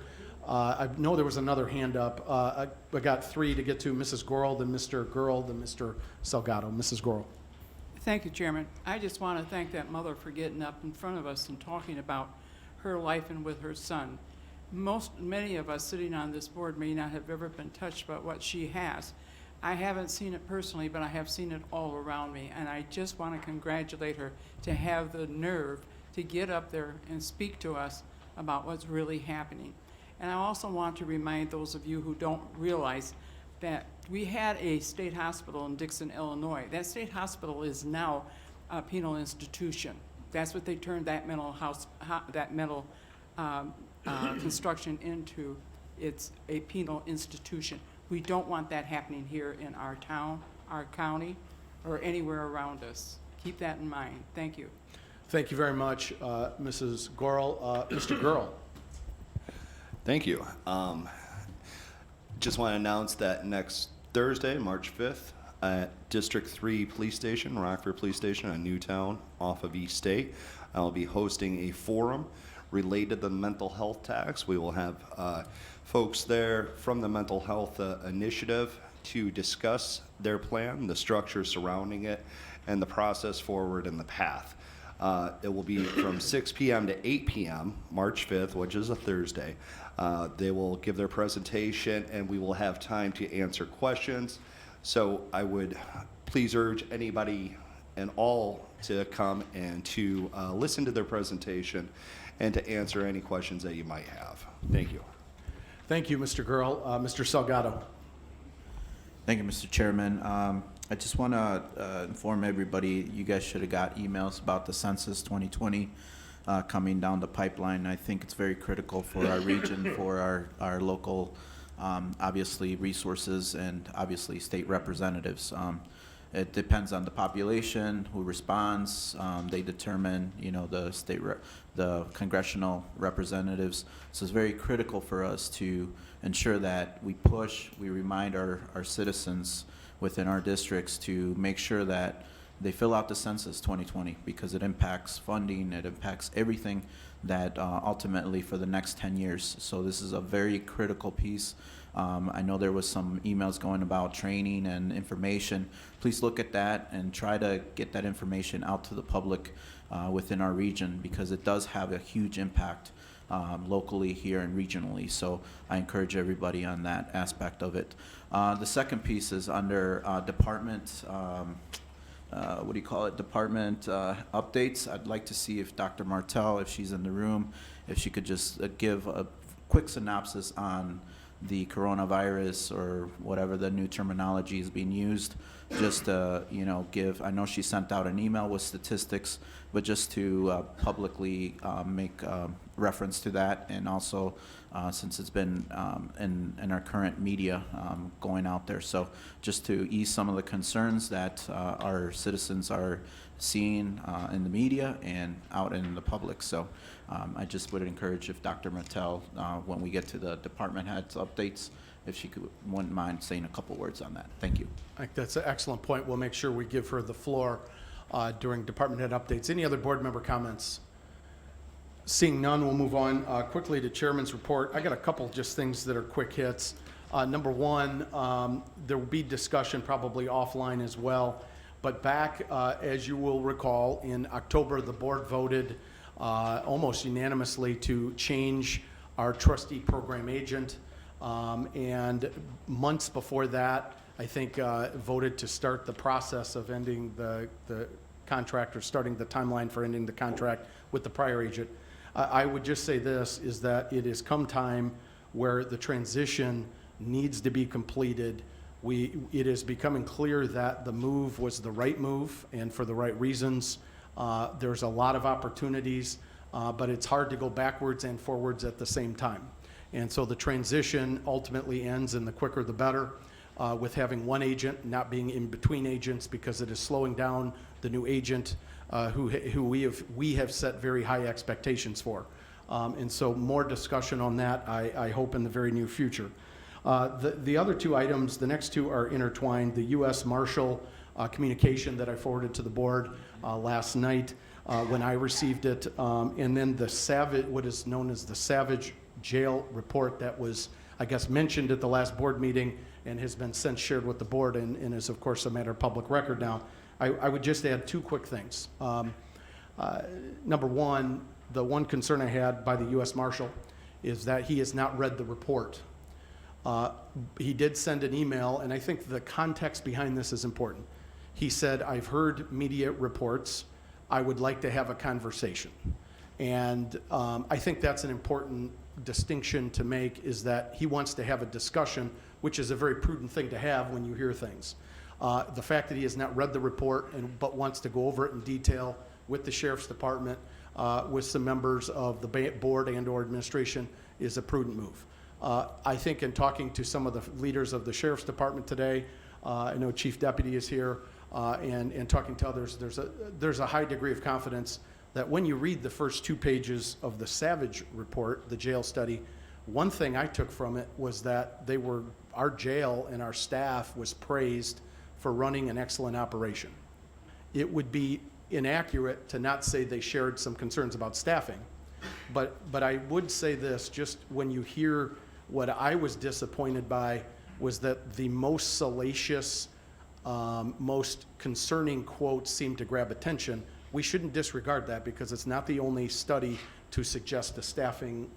I know there was another hand up. I got three to get to, Mrs. Gorel, then Mr. Gurl, then Mr. Salgado. Mrs. Gorel. Thank you, Chairman. I just want to thank that mother for getting up in front of us and talking about her life and with her son. Many of us sitting on this board may not have ever been touched by what she has. I haven't seen it personally, but I have seen it all around me, and I just want to congratulate her to have the nerve to get up there and speak to us about what's really happening. And I also want to remind those of you who don't realize that we had a state hospital in Dixon, Illinois. That state hospital is now a penal institution. That's what they turned that mental construction into. It's a penal institution. We don't want that happening here in our town, our county, or anywhere around us. Keep that in mind. Thank you. Thank you very much, Mrs. Gorel. Mr. Gurl. Thank you. Just want to announce that next Thursday, March 5th, at District 3 Police Station, Rockford Police Station in Newtown off of East State, I'll be hosting a forum related to the mental health tax. We will have folks there from the mental health initiative to discuss their plan, the structure surrounding it, and the process forward and the path. It will be from 6 p.m. to 8 p.m., March 5th, which is a Thursday. They will give their presentation, and we will have time to answer questions. So I would please urge anybody and all to come and to listen to their presentation and to answer any questions that you might have. Thank you. Thank you, Mr. Gurl. Mr. Salgado. Thank you, Mr. Chairman. I just want to inform everybody, you guys should have got emails about the Census 2020 coming down the pipeline. I think it's very critical for our region, for our local, obviously, resources and obviously state representatives. It depends on the population, who responds. They determine, the congressional representatives. So it's very critical for us to ensure that we push, we remind our citizens within our districts to make sure that they fill out the census 2020 because it impacts funding, it impacts everything that ultimately for the next 10 years. So this is a very critical piece. I know there was some emails going about training and information. Please look at that and try to get that information out to the public within our region, because it does have a huge impact locally here and regionally. So I encourage everybody on that aspect of it. The second piece is under department, what do you call it, department updates. I'd like to see if Dr. Martell, if she's in the room, if she could just give a quick synopsis on the coronavirus or whatever the new terminology is being used. Just to, give, I know she sent out an email with statistics, but just to publicly make reference to that, and also since it's been in our current media going out there. So just to ease some of the concerns that our citizens are seeing in the media and out in the public. So I just would encourage if Dr. Mattel, when we get to the department heads updates, if she wouldn't mind saying a couple words on that. Thank you. I think that's an excellent point. We'll make sure we give her the floor during department head updates. Any other board member comments? Seeing none, we'll move on quickly to chairman's report. I got a couple just things that are quick hits. Number one, there will be discussion probably offline as well. But back, as you will recall, in October, the board voted almost unanimously to change our trustee program agent. And months before that, I think, voted to start the process of ending the contract, or starting the timeline for ending the contract with the prior agent. I would just say this, is that it has come time where the transition needs to be completed. It is becoming clear that the move was the right move and for the right reasons. There's a lot of opportunities, but it's hard to go backwards and forwards at the same time. And so the transition ultimately ends, and the quicker the better, with having one agent, not being in between agents, because it is slowing down the new agent who we have set very high expectations for. And so more discussion on that, I hope, in the very near future. The other two items, the next two are intertwined. The U.S. Marshal communication that I forwarded to the board last night when I received it, and then what is known as the Savage Jail report that was, I guess, mentioned at the last board meeting and has been since shared with the board, and is, of course, a matter of public record now. I would just add two quick things. Number one, the one concern I had by the U.S. Marshal is that he has not read the report. He did send an email, and I think the context behind this is important. He said, "I've heard media reports. I would like to have a conversation." And I think that's an important distinction to make, is that he wants to have a discussion, which is a very prudent thing to have when you hear things. The fact that he has not read the report but wants to go over it in detail with the Sheriff's Department, with some members of the board and/or administration, is a prudent move. I think in talking to some of the leaders of the Sheriff's Department today, I know Chief Deputy is here, and talking to others, there's a high degree of confidence that when you read the first 2 pages of the Savage report, the jail study, one thing I took from it was that our jail and our staff was praised for running an excellent operation. It would be inaccurate to not say they shared some concerns about staffing, but I would say this, just when you hear what I was disappointed by, was that the most salacious, most concerning quotes seemed to grab attention. We shouldn't disregard that, because it's not the only study to suggest a staffing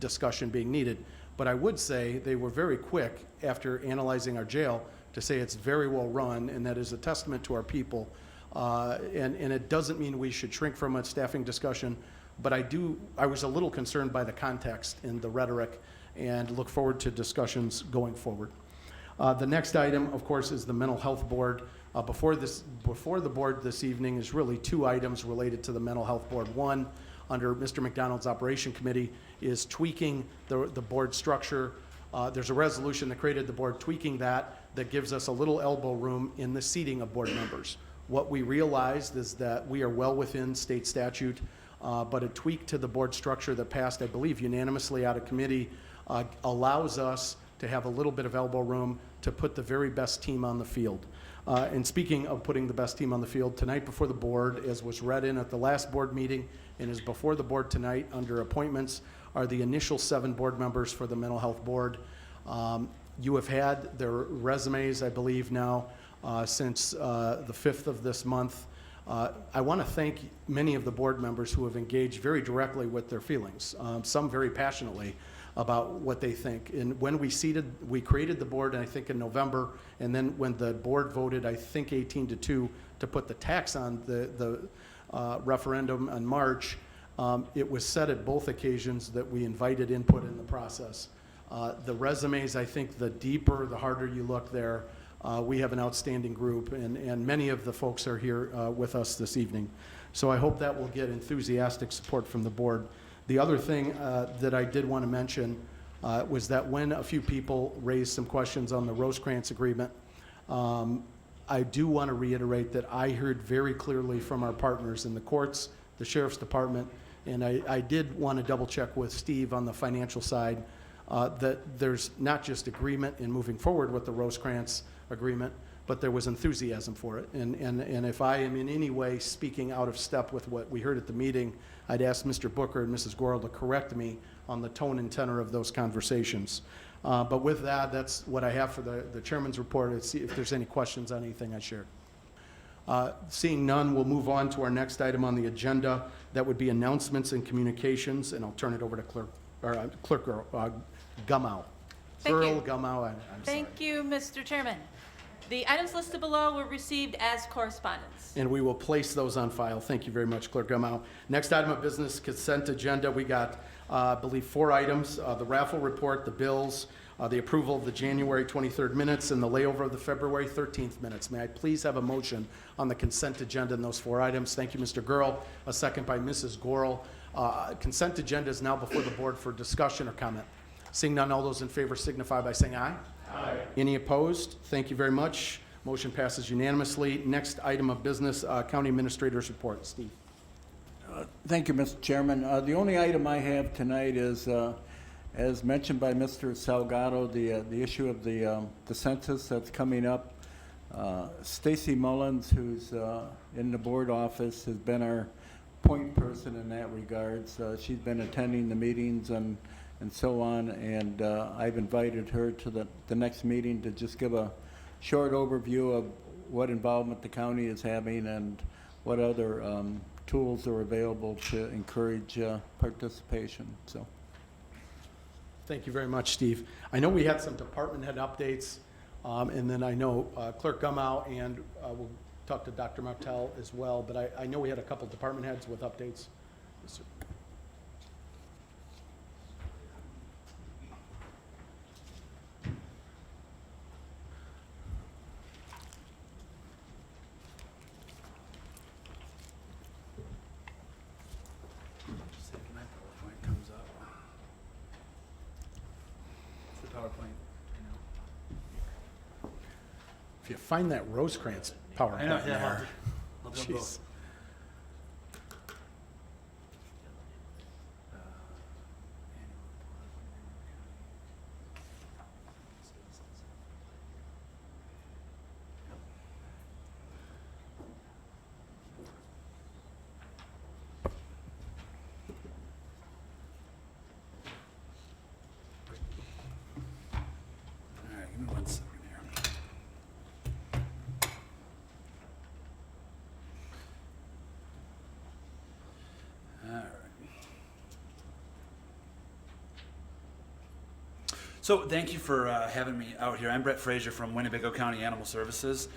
discussion being needed. But I would say they were very quick, after analyzing our jail, to say it's very well run, and that is a testament to our people. And it doesn't mean we should shrink from a staffing discussion, but I was a little concerned by the context and the rhetoric, and look forward to discussions going forward. The next item, of course, is the Mental Health Board. Before the board this evening is really 2 items related to the Mental Health Board. One, under Mr. McDonald's Operation Committee, is tweaking the board structure. There's a resolution that created the board, tweaking that gives us a little elbow room in the seating of board members. What we realized is that we are well within state statute, but a tweak to the board structure that passed, I believe, unanimously out of committee, allows us to have a little bit of elbow room to put the very best team on the field. And speaking of putting the best team on the field, tonight before the board, as was read in at the last board meeting and is before the board tonight under appointments, are the initial 7 board members for the Mental Health Board. You have had their resumes, I believe now, since the 5th of this month. I want to thank many of the board members who have engaged very directly with their feelings, some very passionately about what they think. And when we created the board, I think in November, and then when the board voted, I think 18-2, to put the tax on the referendum in March, it was said at both occasions that we invited input in the process. The resumes, I think the deeper, the harder you look there, we have an outstanding group, and many of the folks are here with us this evening. So I hope that will get enthusiastic support from the board. The other thing that I did want to mention was that when a few people raised some questions on the Rosecrans agreement, I do want to reiterate that I heard very clearly from our partners in the courts, the Sheriff's Department, and I did want to double check with Steve on the financial side that there's not just agreement in moving forward with the Rosecrans agreement, but there was enthusiasm for it. And if I am in any way speaking out of step with what we heard at the meeting, I'd ask Mr. Booker and Mrs. Gorel to correct me on the tone and tenor of those conversations. But with that, that's what I have for the chairman's report. Let's see if there's any questions on anything I shared. Seeing none, we'll move on to our next item on the agenda. That would be announcements and communications, and I'll turn it over to Clerk Gumow. Thank you. Earl Gumow, I'm sorry. Thank you, Mr. Chairman. The items listed below were received as correspondence. And we will place those on file. Thank you very much, Clerk Gumow. Next item of business, consent agenda. We got, I believe, 4 items. The raffle report, the bills, the approval of the January 23rd minutes, and the layover of the February 13th minutes. May I please have a motion on the consent agenda in those 4 items? Thank you, Mr. Gurl. A second by Mrs. Gorel. Consent agenda is now before the board for discussion or comment. Seeing none, all those in favor signify by saying aye. Aye. Any opposed? Thank you very much. Motion passes unanimously. Next item of business, County Administrator's report. Steve. Thank you, Mr. Chairman. The only item I have tonight is, as mentioned by Mr. Salgado, the issue of the census that's coming up. Stacy Mullins, who's in the board office, has been our point person in that regards. She's been attending the meetings and so on, and I've invited her to the next meeting to just give a short overview of what involvement the county is having and what other tools are available to encourage participation. So, thank you very much, Steve. I know we had some department head updates, and then I know Clerk Gumow and we'll talk to Dr. Martell as well, but I know we had a couple department heads with updates. Yes, sir. If you find that Rosecrans PowerPoint there. Jeez. All right, give me 1 second here. All right. So thank you for having me out here. I'm Brett Frazier from Winnebago County Animal Services.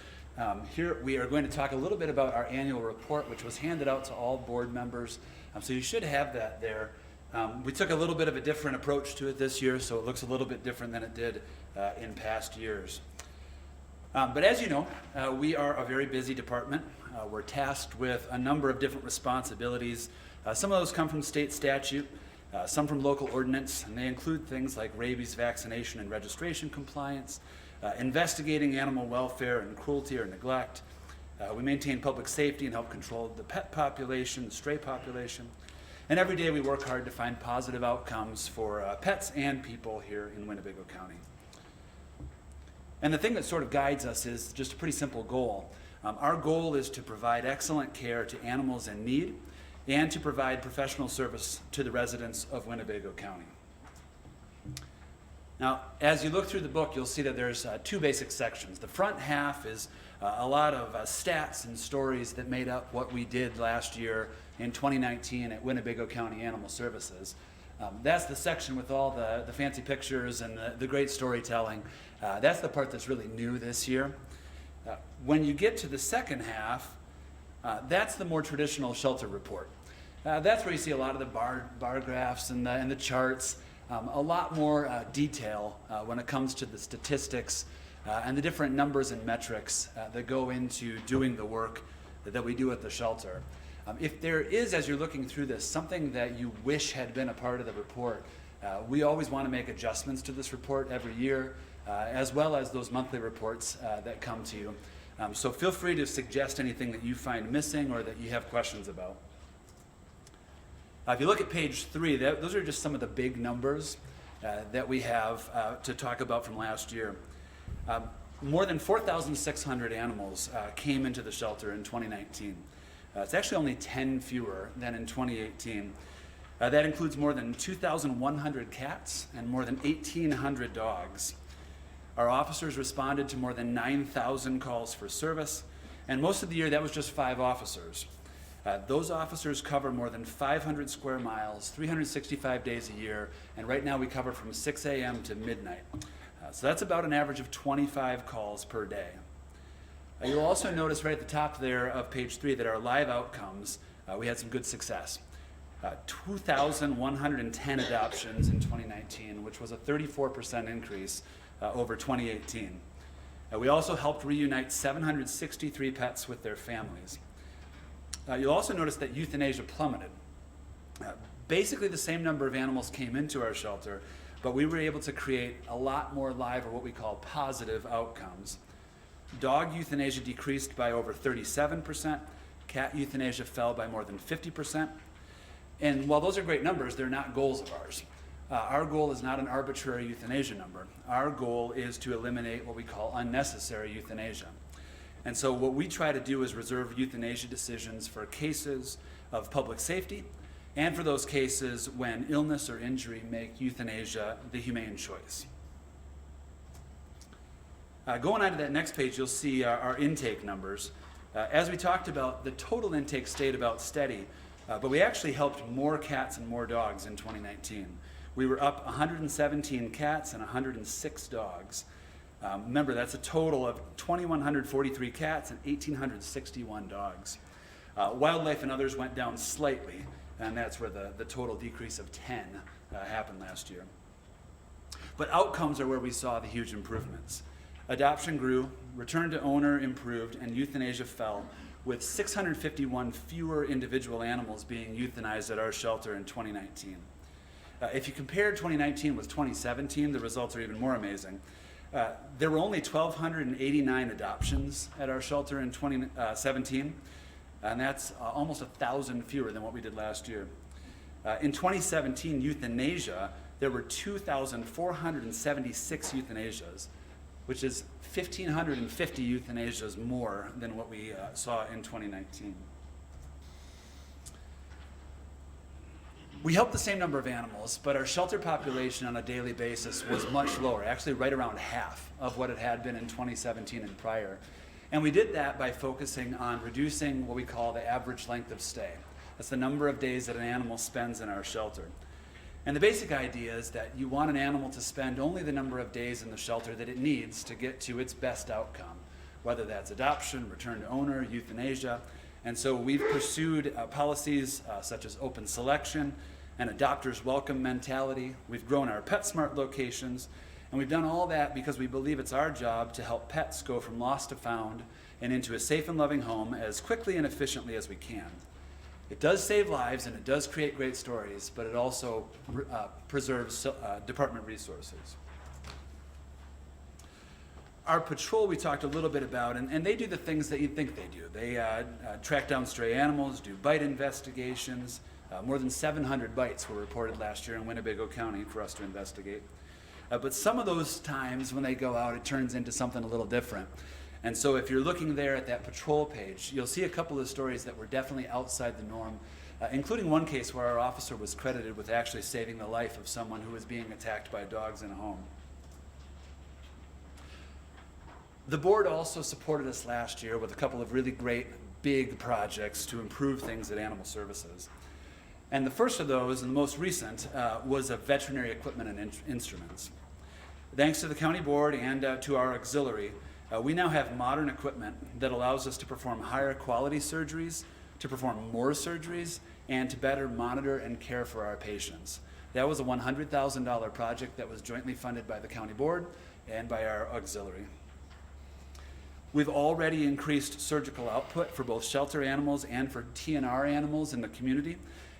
Here we are going to talk a little bit about our annual report, which was handed out to all board members. So you should have that there. We took a little bit of a different approach to it this year, so it looks a little bit different than it did in past years. But as you know, we are a very busy department. We're tasked with a number of different responsibilities. Some of those come from state statute, some from local ordinance, and they include things like rabies vaccination and registration compliance, investigating animal welfare and cruelty or neglect. We maintain public safety and help control the pet population, the stray population. And every day we work hard to find positive outcomes for pets and people here in Winnebago County. And the thing that sort of guides us is just a pretty simple goal. Our goal is to provide excellent care to animals in need and to provide professional service to the residents of Winnebago County. Now, as you look through the book, you'll see that there's two basic sections. The front half is a lot of stats and stories that made up what we did last year in 2019 at Winnebago County Animal Services. That's the section with all the fancy pictures and the great storytelling. That's the part that's really new this year. When you get to the second half, that's the more traditional shelter report. That's where you see a lot of the bar graphs and the charts, a lot more detail when it comes to the statistics and the different numbers and metrics that go into doing the work that we do at the shelter. If there is, as you're looking through this, something that you wish had been a part of the report, we always want to make adjustments to this report every year, as well as those monthly reports that come to you. So feel free to suggest anything that you find missing or that you have questions about. If you look at page 3, those are just some of the big numbers that we have to talk about from last year. More than 4,600 animals came into the shelter in 2019. It's actually only 10 fewer than in 2018. That includes more than 2,100 cats and more than 1,800 dogs. Our officers responded to more than 9,000 calls for service, and most of the year that was just 5 officers. Those officers cover more than 500 square miles, 365 days a year, and right now we cover from 6 a.m. to midnight. So that's about an average of 25 calls per day. You'll also notice right at the top there of page 3 that our live outcomes, we had some good success. 2,110 adoptions in 2019, which was a 34% increase over 2018. We also helped reunite 763 pets with their families. You'll also notice that euthanasia plummeted. Basically the same number of animals came into our shelter, but we were able to create a lot more live, or what we call positive outcomes. Dog euthanasia decreased by over 37%. Cat euthanasia fell by more than 50%. And while those are great numbers, they're not goals of ours. Our goal is not an arbitrary euthanasia number. Our goal is to eliminate what we call unnecessary euthanasia. And so what we try to do is reserve euthanasia decisions for cases of public safety and for those cases when illness or injury make euthanasia the humane choice. Going on to that next page, you'll see our intake numbers. As we talked about, the total intake stayed about steady, but we actually helped more cats and more dogs in 2019. We were up 117 cats and 106 dogs. Remember, that's a total of 2,143 cats and 1,861 dogs. Wildlife and others went down slightly, and that's where the total decrease of 10 happened last year. But outcomes are where we saw the huge improvements. Adoption grew, return to owner improved, and euthanasia fell, with 651 fewer individual animals being euthanized at our shelter in 2019. If you compare 2019 with 2017, the results are even more amazing. There were only 1,289 adoptions at our shelter in 2017, and that's almost 1,000 fewer than what we did last year. In 2017, euthanasia, there were 2,476 euthanasias, which is 1,550 euthanasias more than what we saw in 2019. We helped the same number of animals, but our shelter population on a daily basis was much lower, actually right around half of what it had been in 2017 and prior. And we did that by focusing on reducing what we call the average length of stay. That's the number of days that an animal spends in our shelter. And the basic idea is that you want an animal to spend only the number of days in the shelter that it needs to get to its best outcome, whether that's adoption, return to owner, euthanasia. And so we've pursued policies such as open selection and adopters welcome mentality. We've grown our PetSmart locations, and we've done all that because we believe it's our job to help pets go from lost to found and into a safe and loving home as quickly and efficiently as we can. It does save lives and it does create great stories, but it also preserves department resources. Our patrol we talked a little bit about, and they do the things that you'd think they do. They track down stray animals, do bite investigations. More than 700 bites were reported last year in Winnebago County for us to investigate. But some of those times when they go out, it turns into something a little different. And so if you're looking there at that patrol page, you'll see a couple of stories that were definitely outside the norm, including one case where our officer was credited with actually saving the life of someone who was being attacked by dogs in a home. The board also supported us last year with a couple of really great big projects to improve things at Animal Services. And the first of those, and the most recent, was of veterinary equipment and instruments. Thanks to the county board and to our auxiliary, we now have modern equipment that allows us to perform higher quality surgeries, to perform more surgeries, and to better monitor and care for our patients. That was a $100,000 project that was jointly funded by the county board and by our auxiliary. We've already increased surgical output for both shelter animals and for TNR animals in the community.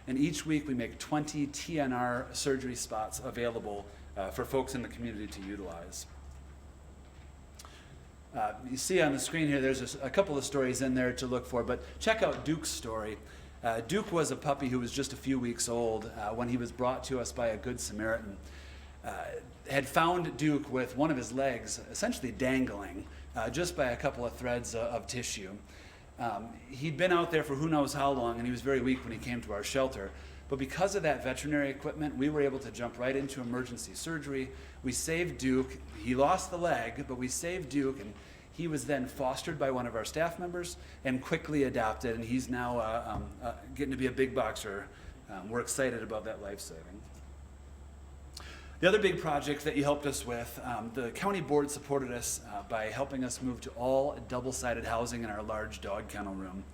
And each week we make 20 TNR surgery spots available for folks in the community to utilize. You see on the screen here, there's a couple of stories in there to look for, but check out Duke's story. Duke was a puppy who was just a few weeks old when he was brought to us by a Good Samaritan. Had found Duke with one of his legs essentially dangling just by a couple of threads of tissue. He'd been out there for who knows how long, and he was very weak when he came to our shelter. But because of that veterinary equipment, we were able to jump right into emergency surgery. We saved Duke. He lost the leg, but we saved Duke, and he was then fostered by one of our staff members and quickly adopted, and he's now getting to be a big boxer. We're excited about that life-saving. The other big project that you helped us with, the county board supported us by helping us move to all double-sided housing in our large dog kennel room.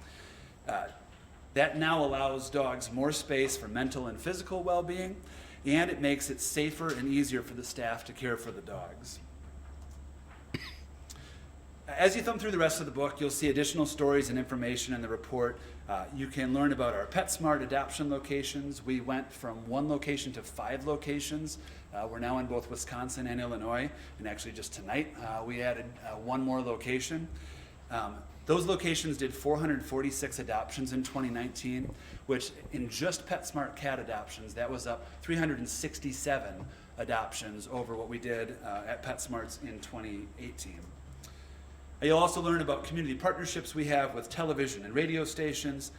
That now allows dogs more space for mental and physical well-being, and it makes it safer and easier for the staff to care for the dogs. As you thumb through the rest of the book, you'll see additional stories and information in the report. You can learn about our PetSmart adoption locations. We went from 1 location to 5 locations. We're now in both Wisconsin and Illinois, and actually just tonight we added 1 more location. Those locations did 446 adoptions in 2019, which in just PetSmart cat adoptions, that was up 367 adoptions over what we did at PetSmarts in 2018. You'll also learn about community partnerships we have with television and radio stations,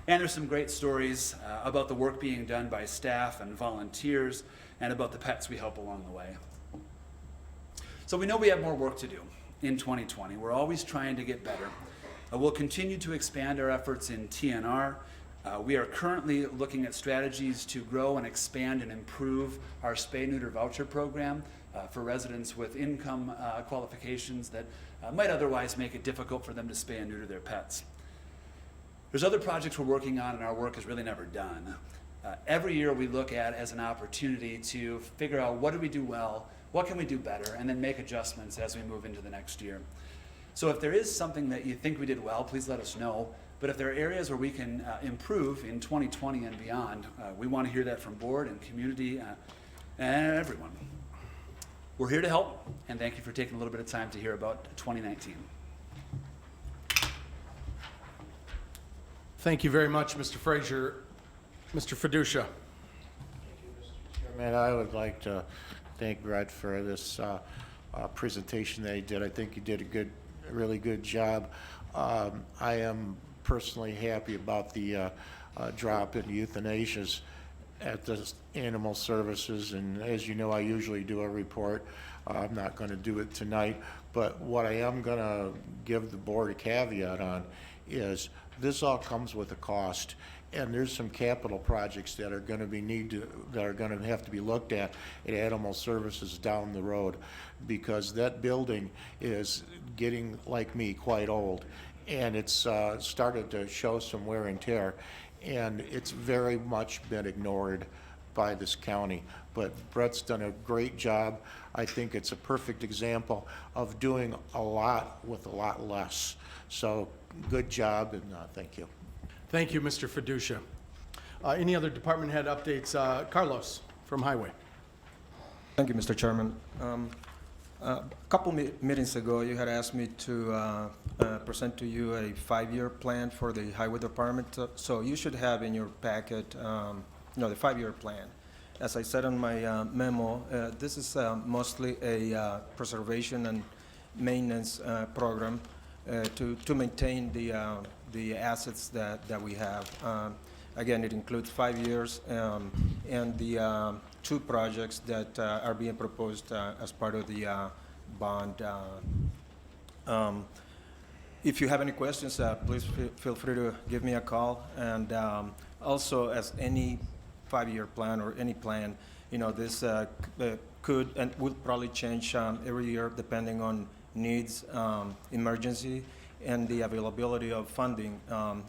and there's some great stories about the work being done by staff and volunteers, and about the pets we help along the way. So we know we have more work to do in 2020. We're always trying to get better. We'll continue to expand our efforts in TNR. We are currently looking at strategies to grow and expand and improve our spay-neuter voucher program for residents with income qualifications that might otherwise make it difficult for them to spay and neuter their pets. There's other projects we're working on, and our work is really never done. Every year we look at as an opportunity to figure out what do we do well, what can we do better, and then make adjustments as we move into the next year. So if there is something that you think we did well, please let us know. But if there are areas where we can improve in 2020 and beyond, we want to hear that from board and community and everyone. We're here to help, and thank you for taking a little bit of time to hear about 2019. Thank you very much, Mr. Frazier. Mr. Fiducia. Chairman, I would like to thank Brett for this presentation that he did. I think he did a really good job. I am personally happy about the drop in euthanasias at the Animal Services, and as you know, I usually do a report. I'm not going to do it tonight, but what I am going to give the board a caveat on is this all comes with a cost, and there's some capital projects that are going to have to be looked at Animal Services down the road, because that building is getting, like me, quite old, and it's started to show some wear and tear, and it's very much been ignored by this county. But Brett's done a great job. I think it's a perfect example of doing a lot with a lot less. So good job, and thank you. Thank you, Mr. Fiducia. Any other department head updates? Carlos from Highway. Thank you, Mr. Chairman. A couple meetings ago, you had asked me to present to you a 5-year plan for the Highway Department. So you should have in your packet, the 5-year plan. as I said in my memo, this is mostly a preservation and maintenance program to maintain the assets that we have. Again, it includes 5 years and the 2 projects that are being proposed as part of the bond. If you have any questions, please feel free to give me a call. And also, as any 5-year plan or any plan, you know, this could and will probably change every year depending on needs, emergency, and the availability of funding.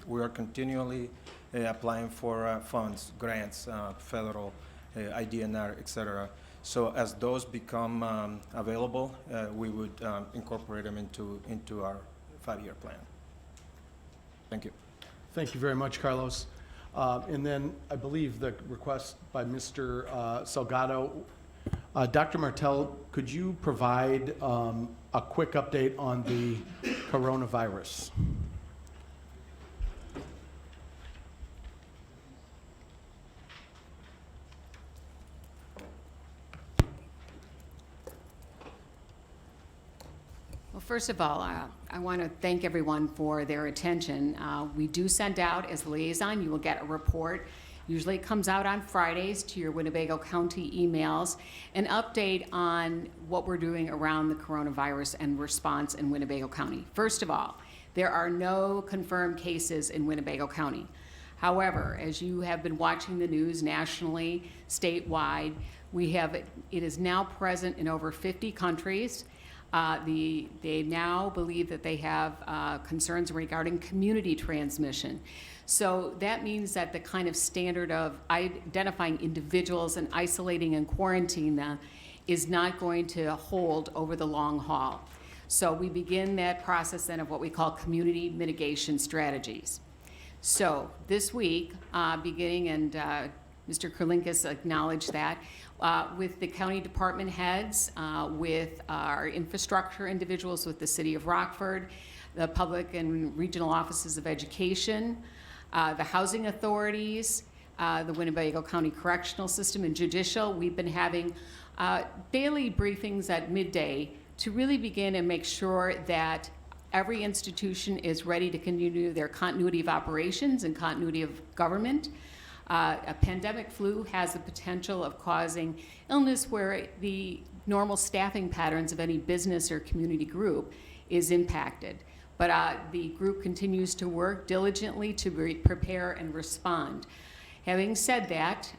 We are continually applying for funds, grants, federal, IDNR, et cetera. So as those become available, we would incorporate them into our 5-year plan. Thank you. Thank you very much, Carlos. And then I believe the request by Mr. Salgado. Dr. Martell, could you provide a quick update on the coronavirus? Well, first of all, I want to thank everyone for their attention. We do send out, as liaison, you will get a report. Usually it comes out on Fridays to your Winnebago County emails, an update on what we're doing around the coronavirus and response in Winnebago County. First of all, there are no confirmed cases in Winnebago County. However, as you have been watching the news nationally, statewide, it is now present in over 50 countries. They now believe that they have concerns regarding community transmission. So that means that the kind of standard of identifying individuals and isolating and quarantining them is not going to hold over the long haul. So we begin that process then of what we call community mitigation strategies. So this week, beginning, and Mr. Kurlinkus acknowledged that, with the county department heads, with our infrastructure individuals, with the city of Rockford, the public and regional offices of education, the housing authorities, the Winnebago County Correctional System and Judicial, we've been having daily briefings at midday to really begin and make sure that every institution is ready to continue their continuity of operations and continuity of government. A pandemic flu has the potential of causing illness where the normal staffing patterns of any business or community group is impacted. But the group continues to work diligently to prepare and respond. Having said that,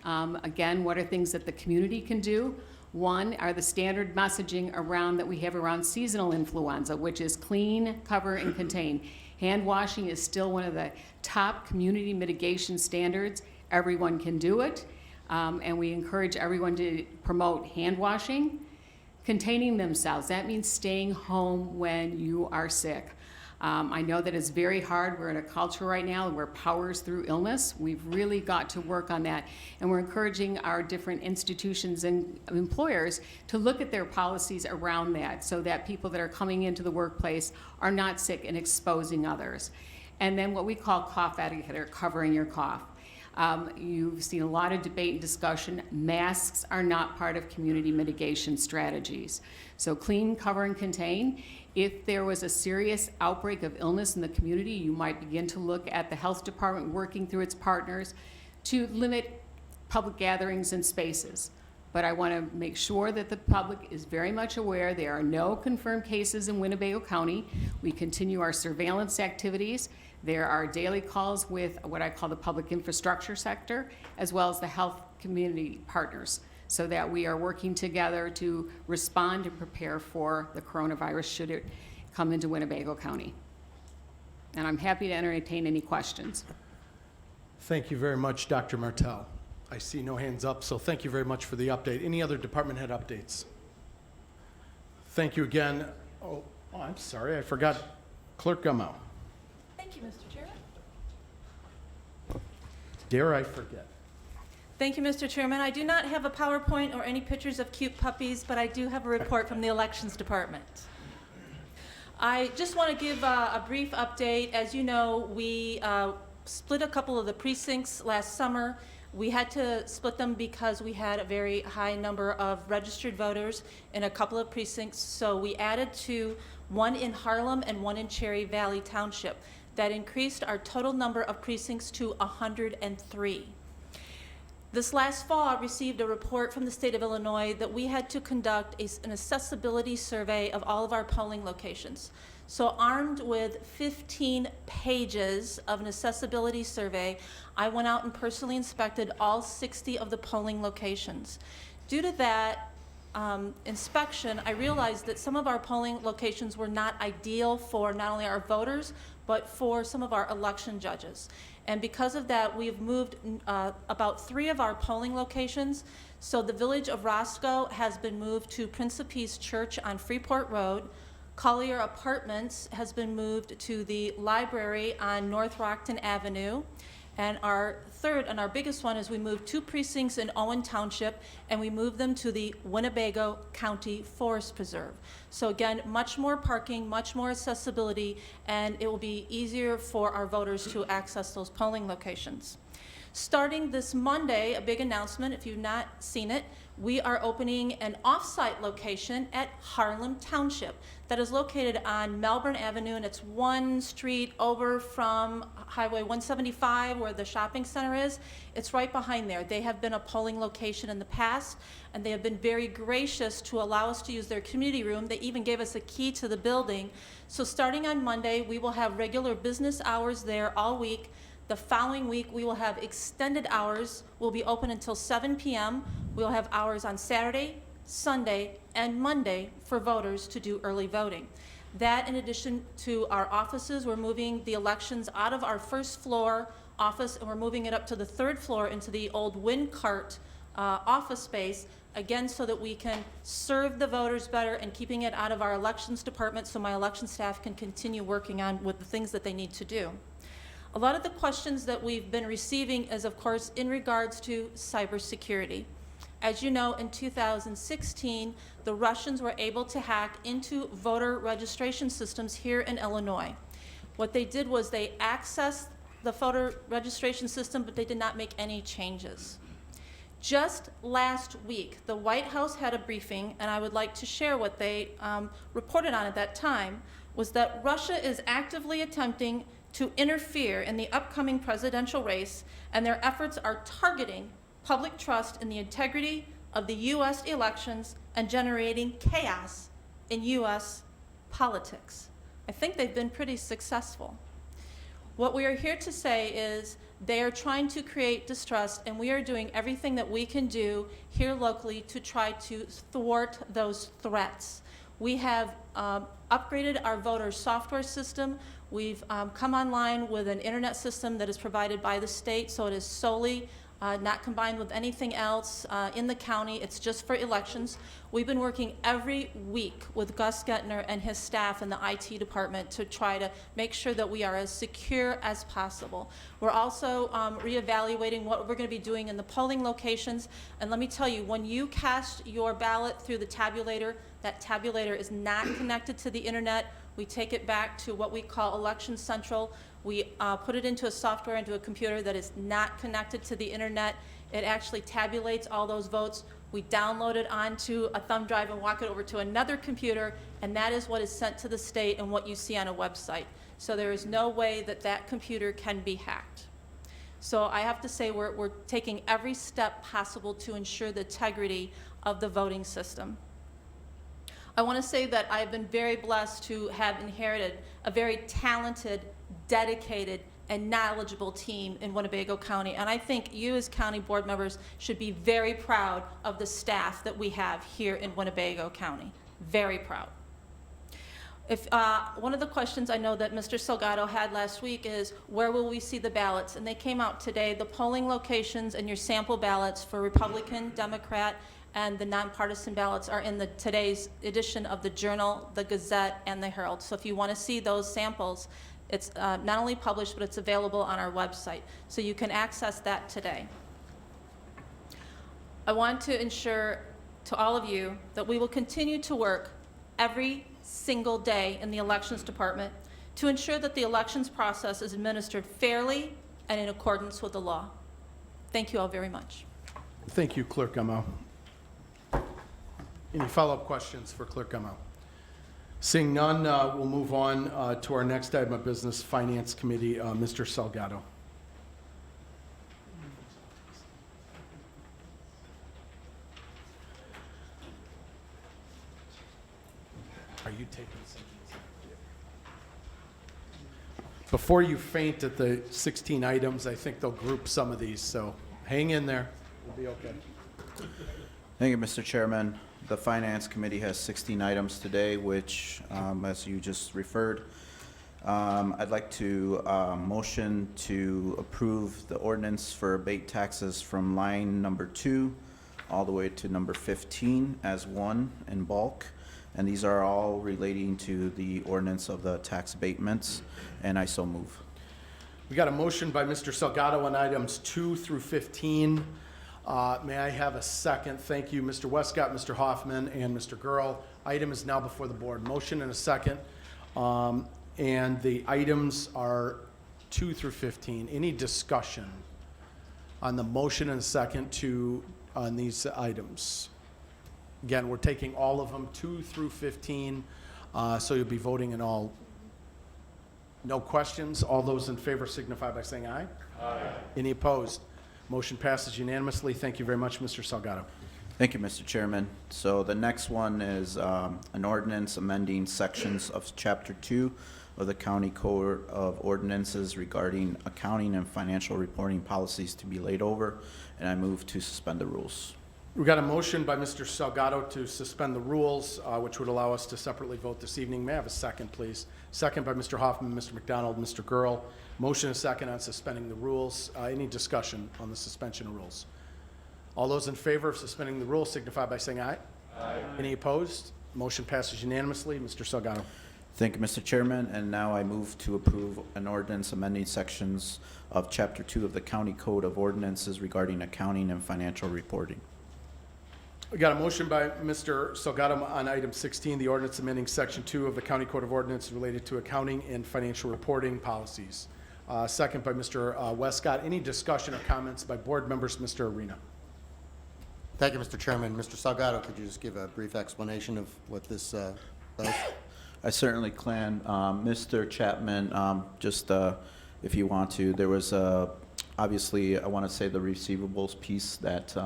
again, what are things that the community can do? One are the standard messaging that we have around seasonal influenza, which is clean, cover, and contain. Hand washing is still one of the top community mitigation standards. Everyone can do it, and we encourage everyone to promote hand washing. Containing themselves, that means staying home when you are sick. I know that it's very hard. We're in a culture right now where powers through illness. We've really got to work on that, and we're encouraging our different institutions and employers to look at their policies around that so that people that are coming into the workplace are not sick and exposing others. And then what we call cough etiquette, or covering your cough. You've seen a lot of debate and discussion. Masks are not part of community mitigation strategies. So clean, cover, and contain. If there was a serious outbreak of illness in the community, you might begin to look at the health department working through its partners to limit public gatherings and spaces. But I want to make sure that the public is very much aware there are no confirmed cases in Winnebago County. We continue our surveillance activities. There are daily calls with what I call the public infrastructure sector, as well as the health community partners, so that we are working together to respond and prepare for the coronavirus should it come into Winnebago County. And I'm happy to entertain any questions. Thank you very much, Dr. Martell. I see no hands up, so thank you very much for the update. Any other department head updates? Thank you again. Oh, I'm sorry, I forgot Clerk Gummow. Thank you, Mr. Chairman. Dare I forget? Thank you, Mr. Chairman. I do not have a PowerPoint or any pictures of cute puppies, but I do have a report from the Elections Department. I just want to give a brief update. As you know, we split a couple of the precincts last summer. We had to split them because we had a very high number of registered voters in a couple of precincts, so we added two, one in Harlem and one in Cherry Valley Township. That increased our total number of precincts to 103. This last fall, I received a report from the state of Illinois that we had to conduct an accessibility survey of all of our polling locations. So armed with 15 pages of an accessibility survey, I went out and personally inspected all 60 of the polling locations. Due to that inspection, I realized that some of our polling locations were not ideal for not only our voters, but for some of our election judges. And because of that, we've moved about 3 of our polling locations. So the village of Roscoe has been moved to Prince of Peace Church on Freeport Road. Collier Apartments has been moved to the library on North Rockton Avenue. And our third and our biggest one is we moved 2 precincts in Owen Township, and we moved them to the Winnebago County Forest Preserve. So again, much more parking, much more accessibility, and it will be easier for our voters to access those polling locations. Starting this Monday, a big announcement, if you've not seen it, we are opening an off-site location at Harlem Township that is located on Melbourne Avenue, and it's one street over from Highway 175 where the shopping center is. It's right behind there. They have been a polling location in the past, and they have been very gracious to allow us to use their community room. They even gave us a key to the building. So starting on Monday, we will have regular business hours there all week. The following week, we will have extended hours. We'll be open until 7 p.m. We'll have hours on Saturday, Sunday, and Monday for voters to do early voting. That, in addition to our offices, we're moving the elections out of our first floor office, and we're moving it up to the 3rd floor into the old WinCart office space, again, so that we can serve the voters better and keeping it out of our elections department so my election staff can continue working on with the things that they need to do. A lot of the questions that we've been receiving is, of course, in regards to cybersecurity. As you know, in 2016, the Russians were able to hack into voter registration systems here in Illinois. What they did was they accessed the voter registration system, but they did not make any changes. Just last week, the White House had a briefing, and I would like to share what they reported on at that time, was that Russia is actively attempting to interfere in the upcoming presidential race, and their efforts are targeting public trust in the integrity of the U.S. elections and generating chaos in U.S. politics. I think they've been pretty successful. What we are here to say is they are trying to create distrust, and we are doing everything that we can do here locally to try to thwart those threats. We have upgraded our voter software system. We've come online with an internet system that is provided by the state, so it is solely not combined with anything else in the county. It's just for elections. We've been working every week with Gus Gettner and his staff in the IT department to try to make sure that we are as secure as possible. We're also reevaluating what we're going to be doing in the polling locations. And let me tell you, when you cast your ballot through the tabulator, that tabulator is not connected to the internet. We take it back to what we call Election Central. We put it into a software, into a computer that is not connected to the internet. It actually tabulates all those votes. We download it onto a thumb drive and walk it over to another computer, and that is what is sent to the state and what you see on a website. So there is no way that that computer can be hacked. So I have to say we're taking every step possible to ensure the integrity of the voting system. I want to say that I've been very blessed to have inherited a very talented, dedicated, and knowledgeable team in Winnebago County. And I think you as county board members should be very proud of the staff that we have here in Winnebago County. Very proud. If one of the questions I know that Mr. Salgado had last week is, where will we see the ballots? And they came out today. The polling locations and your sample ballots for Republican, Democrat, and the nonpartisan ballots are in today's edition of the Journal, the Gazette, and the Herald. So if you want to see those samples, it's not only published, but it's available on our website. So you can access that today. I want to ensure to all of you that we will continue to work every single day in the elections department to ensure that the elections process is administered fairly and in accordance with the law. Thank you all very much. Thank you, Clerk Gummo. Any follow-up questions for Clerk Gummo? Seeing none, we'll move on to our next item of business, Finance Committee, Mr. Salgado. Are you taking some of these? Before you faint at the 16 items, I think they'll group some of these, so hang in there. We'll be okay. Thank you, Mr. Chairman. The Finance Committee has 16 items today, which, as you just referred, I'd like to motion to approve the ordinance for abate taxes from line number 2 all the way to number 15 as one in bulk. And these are all relating to the ordinance of the tax abatements, and I so move. We got a motion by Mr. Salgado on items 2 through 15. May I have a second? Thank you, Mr. Westcott, Mr. Hoffman, and Mr. Gurl. Item is now before the board. Motion and a second. And the items are 2 through 15. Any discussion on the motion and a second on these items? Again, we're taking all of them, 2 through 15, so you'll be voting in all. No questions? All those in favor signify by saying aye. Aye. Any opposed? Motion passes unanimously. Thank you very much, Mr. Salgado. Thank you, Mr. Chairman. So the next one is an ordinance amending sections of Chapter 2 of the County Code of Ordinances regarding accounting and financial reporting policies to be laid over, and I move to suspend the rules. We got a motion by Mr. Salgado to suspend the rules, which would allow us to separately vote this evening. May I have a second, please? Second by Mr. Hoffman, Mr. McDonald, Mr. Gurl. Motion and second on suspending the rules. Any discussion on the suspension of rules? All those in favor of suspending the rules signify by saying aye. Aye. Any opposed? Motion passes unanimously. Mr. Salgado. Thank you, Mr. Chairman, and now I move to approve an ordinance amending sections of Chapter 2 of the County Code of Ordinances regarding accounting and financial reporting. We got a motion by Mr. Salgado on item 16, the ordinance amending section 2 of the County Code of Ordinances related to accounting and financial reporting policies. Second by Mr. Westcott. Any discussion or comments by board members? Mr. Arena. Thank you, Mr. Chairman. Mr. Salgado, could you just give a brief explanation of what this does? I certainly can. Mr. Chapman, just if you want to, there was obviously, I want to say the receivables piece, that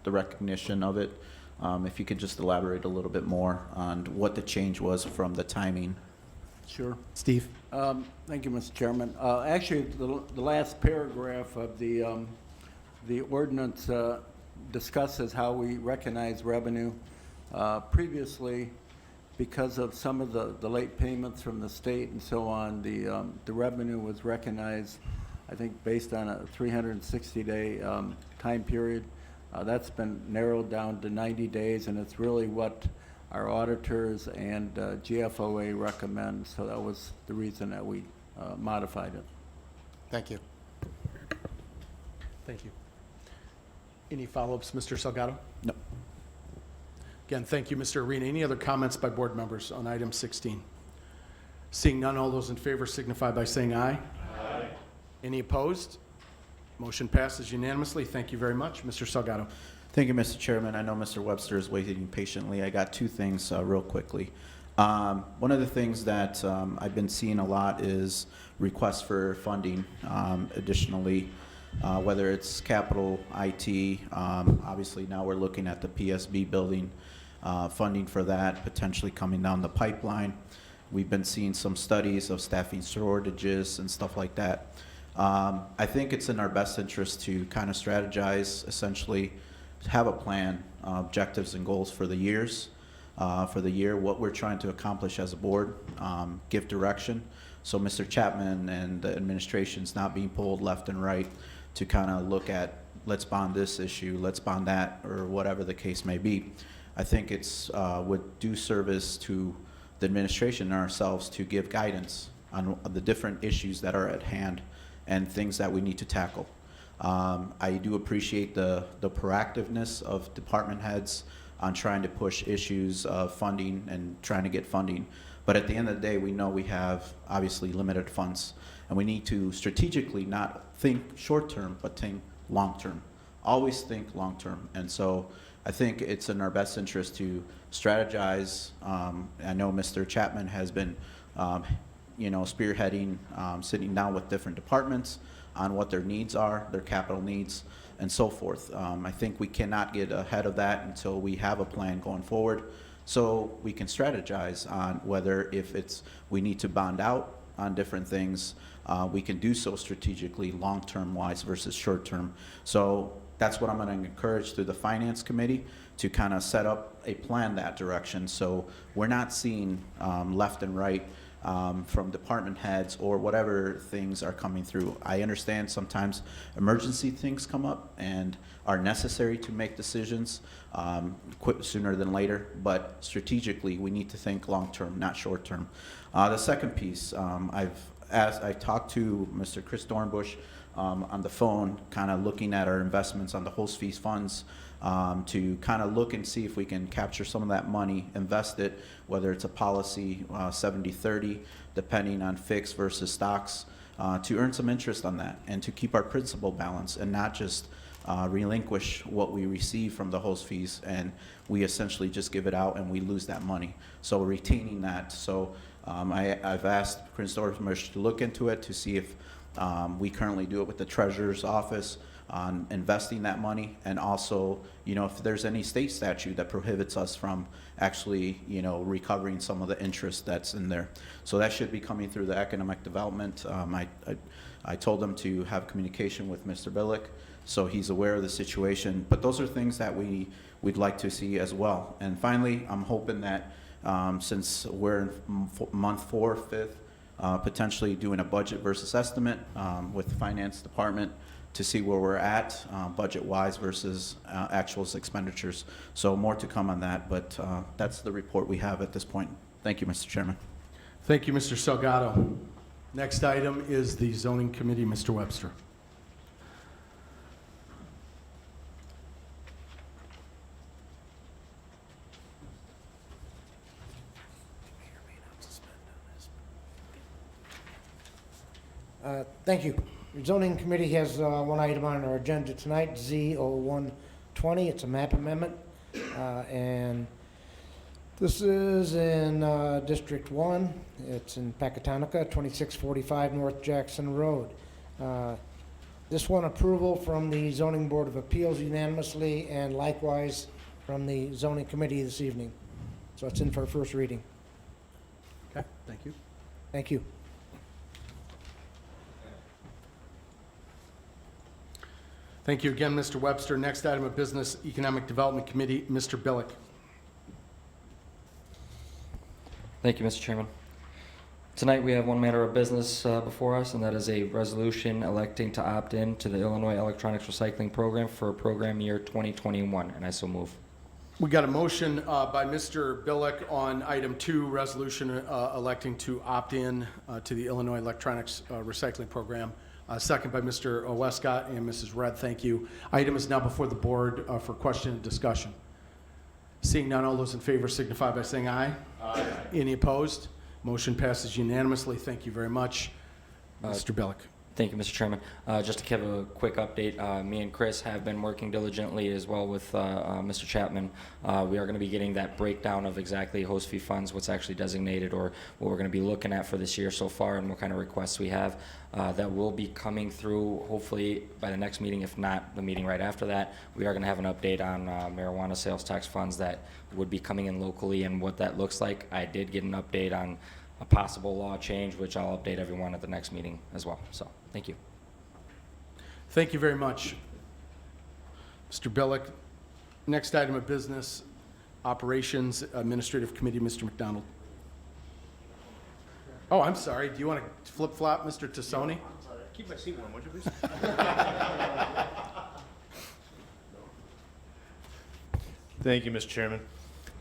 the recognition of it. If you could just elaborate a little bit more on what the change was from the timing. Sure. Steve. Thank you, Mr. Chairman. Actually, the last paragraph of the ordinance discusses how we recognize revenue. Previously, because of some of the late payments from the state and so on, the revenue was recognized, I think, based on a 360-day time period. That's been narrowed down to 90 days, and it's really what our auditors and GFOA recommend. So that was the reason that we modified it. Thank you. Thank you. Any follow-ups, Mr. Salgado? No. Again, thank you, Mr. Arena. Any other comments by board members on item 16? Seeing none, all those in favor signify by saying aye. Aye. Any opposed? Motion passes unanimously. Thank you very much. Mr. Salgado. Thank you, Mr. Chairman. I know Mr. Webster is waiting patiently. I got two things real quickly. One of the things that I've been seeing a lot is requests for funding additionally, whether it's capital IT. Obviously, now we're looking at the PSB building, funding for that potentially coming down the pipeline. We've been seeing some studies of staffing shortages and stuff like that. I think it's in our best interest to kind of strategize, essentially have a plan, objectives and goals for the year, what we're trying to accomplish as a board, give direction. So Mr. Chapman and the administration's not being pulled left and right to kind of look at, let's bond this issue, let's bond that, or whatever the case may be. I think it's would do service to the administration and ourselves to give guidance on the different issues that are at hand and things that we need to tackle. I do appreciate the proactiveness of department heads on trying to push issues of funding and trying to get funding. But at the end of the day, we know we have obviously limited funds, and we need to strategically not think short term, but think long term. always think long-term. And so I think it's in our best interest to strategize. I know Mr. Chapman has been, spearheading, sitting down with different departments on what their needs are, their capital needs, and so forth. I think we cannot get ahead of that until we have a plan going forward, so we can strategize on whether if we need to bond out on different things, we can do so strategically, long-term wise versus short-term. So that's what I'm going to encourage through the Finance Committee, to kind of set up a plan that direction, so we're not seeing left and right from department heads or whatever things are coming through. I understand sometimes emergency things come up and are necessary to make decisions sooner than later, but strategically we need to think long-term, not short-term. The second piece, I talked to Mr. Chris Dornbush on the phone, kind of looking at our investments on the host fees funds, to kind of look and see if we can capture some of that money, invest it, whether it's a policy 70-30, depending on fixed versus stocks, to earn some interest on that and to keep our principal balance and not just relinquish what we receive from the host fees and we essentially just give it out and we lose that money. So retaining that. So I've asked Chris Dorfmush to look into it to see if we currently do it with the Treasurer's Office on investing that money, and also, if there's any state statute that prohibits us from actually, recovering some of the interest that's in there. So that should be coming through the economic development. I told them to have communication with Mr. Billick, so he's aware of the situation. But those are things that we'd like to see as well. And finally, I'm hoping that since we're in month 4, 5th, potentially doing a budget versus estimate with the finance department to see where we're at budget-wise versus actual expenditures. So more to come on that, but that's the report we have at this point. Thank you, Mr. Chairman. Thank you, Mr. Salgado. Next item is the Zoning Committee, Mr. Webster. Thank you. The Zoning Committee has one item on our agenda tonight, Z0120. It's a map amendment, and this is in District 1. It's in Pecatonica, 2645 North Jackson Road. This one approval from the Zoning Board of Appeals unanimously, and likewise from the Zoning Committee this evening. So it's in for first reading. Okay, thank you. Thank you. Thank you again, Mr. Webster. Next item of business, Economic Development Committee, Mr. Billick. Thank you, Mr. Chairman. Tonight, we have one matter of business before us, and that is a resolution electing to opt in to the Illinois Electronics Recycling Program for program year 2021, and I so move. We got a motion by Mr. Billick on item 2, resolution electing to opt in to the Illinois Electronics Recycling Program. Second by Mr. Westcott and Mrs. Red. Thank you. Item is now before the board for question and discussion. Seeing none, all those in favor signify by saying aye. Aye. Any opposed? Motion passes unanimously. Thank you very much. Mr. Billick. Thank you, Mr. Chairman. Just to give a quick update, me and Chris have been working diligently as well with Mr. Chapman. We are going to be getting that breakdown of exactly host fee funds, what's actually designated, or what we're going to be looking at for this year so far, and what kind of requests we have. That will be coming through hopefully by the next meeting, if not the meeting right after that. We are going to have an update on marijuana sales tax funds that would be coming in locally and what that looks like. I did get an update on a possible law change, which I'll update everyone at the next meeting as well. So, thank you. Thank you very much, Mr. Billick. Next item of business, Operations Administrative Committee, Mr. McDonald. Oh, I'm sorry. Do you want to flip-flop, Mr. Tassoni? Keep my seat warm, would you please? Thank you, Mr. Chairman.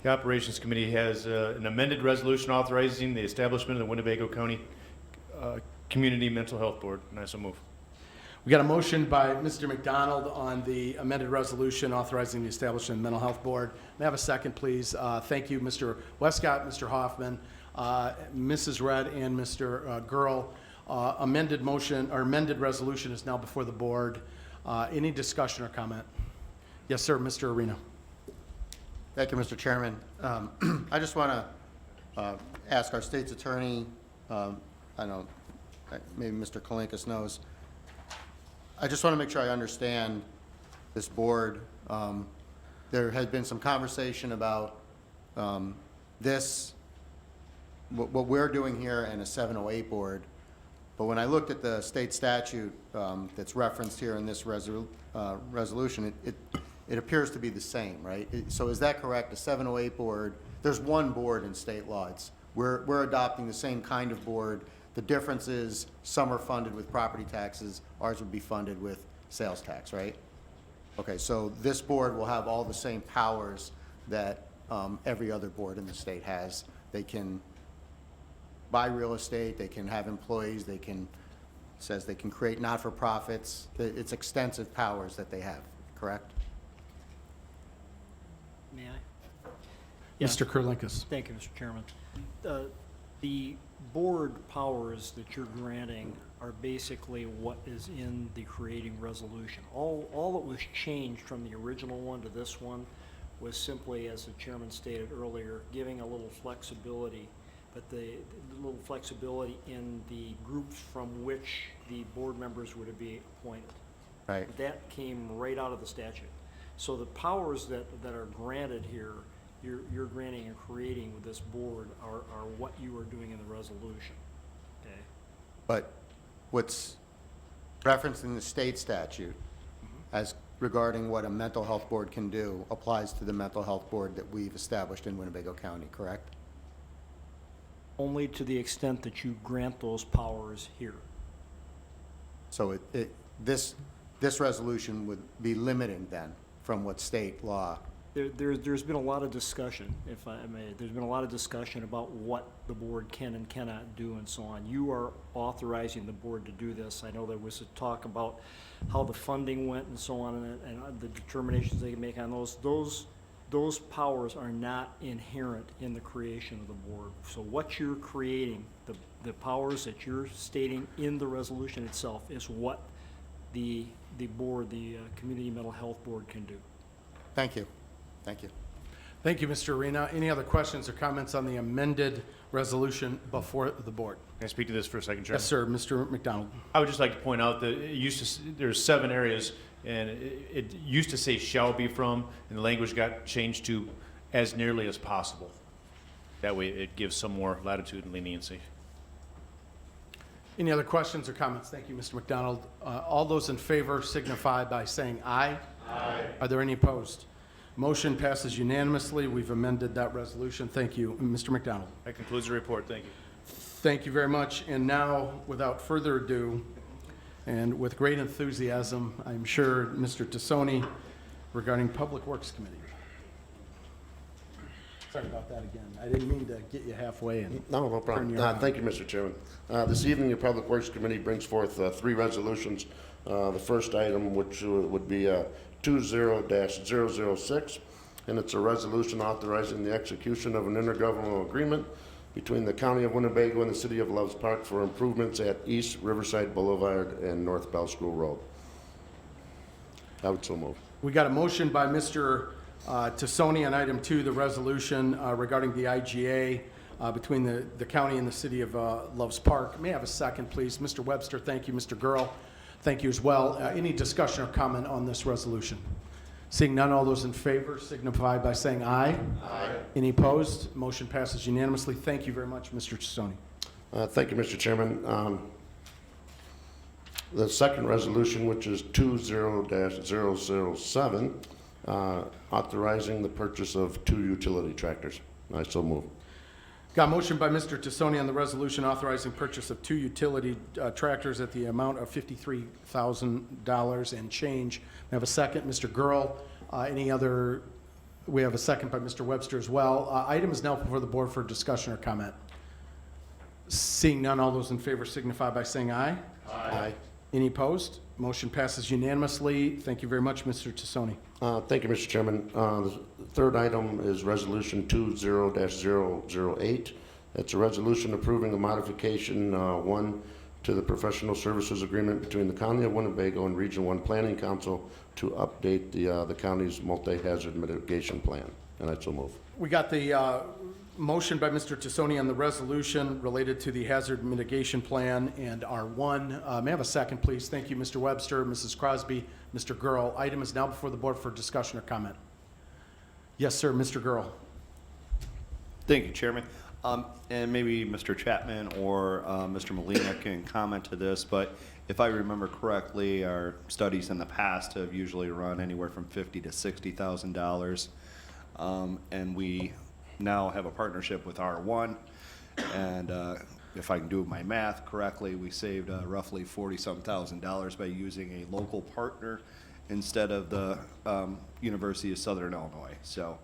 The Operations Committee has an amended resolution authorizing the establishment of the Winnebago County Community Mental Health Board, and I so move. We got a motion by Mr. McDonald on the amended resolution authorizing the establishment of the Mental Health Board. May I have a second, please? Thank you, Mr. Westcott, Mr. Hoffman, Mrs. Red, and Mr. Gurl. Amended motion or amended resolution is now before the board. Any discussion or comment? Yes, sir, Mr. Arena. Thank you, Mr. Chairman. I just want to ask our state's attorney, I know maybe Mr. Kalinkas knows, I just want to make sure I understand this board. There has been some conversation about what we're doing here and a 708 board, but when I looked at the state statute that's referenced here in this resolution, it appears to be the same, right? So is that correct? The 708 board, there's one board in state law. We're adopting the same kind of board. The difference is some are funded with property taxes, ours would be funded with sales tax, right? Okay, so this board will have all the same powers that every other board in the state has. They can buy real estate, they can have employees, says they can create not-for-profits. It's extensive powers that they have, correct? May I? Yeah. Mr. Kurlinkus. Thank you, Mr. Chairman. The board powers that you're granting are basically what is in the creating resolution. All that was changed from the original one to this one was simply, as the chairman stated earlier, giving a little flexibility, but the little flexibility in the groups from which the board members were to be appointed. Right. That came right out of the statute. So the powers that are granted here, you're granting and creating with this board are what you are doing in the resolution, okay? But what's referenced in the state statute as regarding what a mental health board can do applies to the mental health board that we've established in Winnebago County, correct? Only to the extent that you grant those powers here. So this resolution would be limiting then from what state law. There's been a lot of discussion, if I may, there's been a lot of discussion about what the board can and cannot do and so on. You are authorizing the board to do this. I know there was a talk about how the funding went and so on, and the determinations they can make on those. Those powers are not inherent in the creation of the board. So what you're creating, the powers that you're stating in the resolution itself is what the board, the Community Mental Health Board can do. Thank you. Thank you. Thank you, Mr. Arena. Any other questions or comments on the amended resolution before the board? Can I speak to this for a second, Chairman? Yes, sir. Mr. McDonald. I would just like to point out that there's 7 areas, and it used to say shall be from, and the language got changed to as nearly as possible. That way it gives some more latitude and leniency. Any other questions or comments? Thank you, Mr. McDonald. All those in favor signify by saying aye. Aye. Are there any opposed? Motion passes unanimously. We've amended that resolution. Thank you. Mr. McDonald. That concludes the report. Thank you. Thank you very much. And now, without further ado, and with great enthusiasm, I'm sure Mr. Tassoni regarding Public Works Committee. Sorry about that again. I didn't mean to get you halfway and No problem. Thank you, Mr. Chairman. This evening, the Public Works Committee brings forth 3 resolutions. The first item, which would be 20-006, and it's a resolution authorizing the execution of an intergovernmental agreement between the County of Winnebago and the City of Loves Park for improvements at East Riverside Boulevard and North Bell School Road. I would so move. We got a motion by Mr. Tassoni on item 2, the resolution regarding the IGA between the county and the City of Loves Park. May I have a second, please? Mr. Webster, thank you. Mr. Girl, thank you as well. Any discussion or comment on this resolution? Seeing none, all those in favor signify by saying aye. Aye. Any opposed? Motion passes unanimously. Thank you very much, Mr. Tassoni. Thank you, Mr. Chairman. The second resolution, which is 20-007, authorizing the purchase of 2 utility tractors. I so move. Got a motion by Mr. Tassoni on the resolution authorizing purchase of 2 utility tractors at the amount of $53,000 and change. We have a second, Mr. Girl. Any other? We have a second by Mr. Webster as well. Item is now before the board for discussion or comment. Seeing none, all those in favor signify by saying aye. Aye. Any opposed? Motion passes unanimously. Thank you very much, Mr. Tassoni. Thank you, Mr. Chairman. The third item is Resolution 20-008. It's a resolution approving a modification 1 to the professional services agreement between the County of Winnebago and Region 1 Planning Council to update the county's multi-hazard mitigation plan. And I so move. We got the motion by Mr. Tassoni on the resolution related to the hazard mitigation plan and R1. May I have a second, please? Thank you, Mr. Webster, Mrs. Crosby, Mr. Gurl. Item is now before the board for discussion or comment. Yes, sir, Mr. Gurl. Thank you, Chairman. And maybe Mr. Chapman or Mr. Molina can comment to this, but if I remember correctly, our studies in the past have usually run anywhere from $50,000 to $60,000. And we now have a partnership with R1, and if I can do my math correctly, we saved roughly $40-some thousand by using a local partner instead of the University of Southern Illinois. So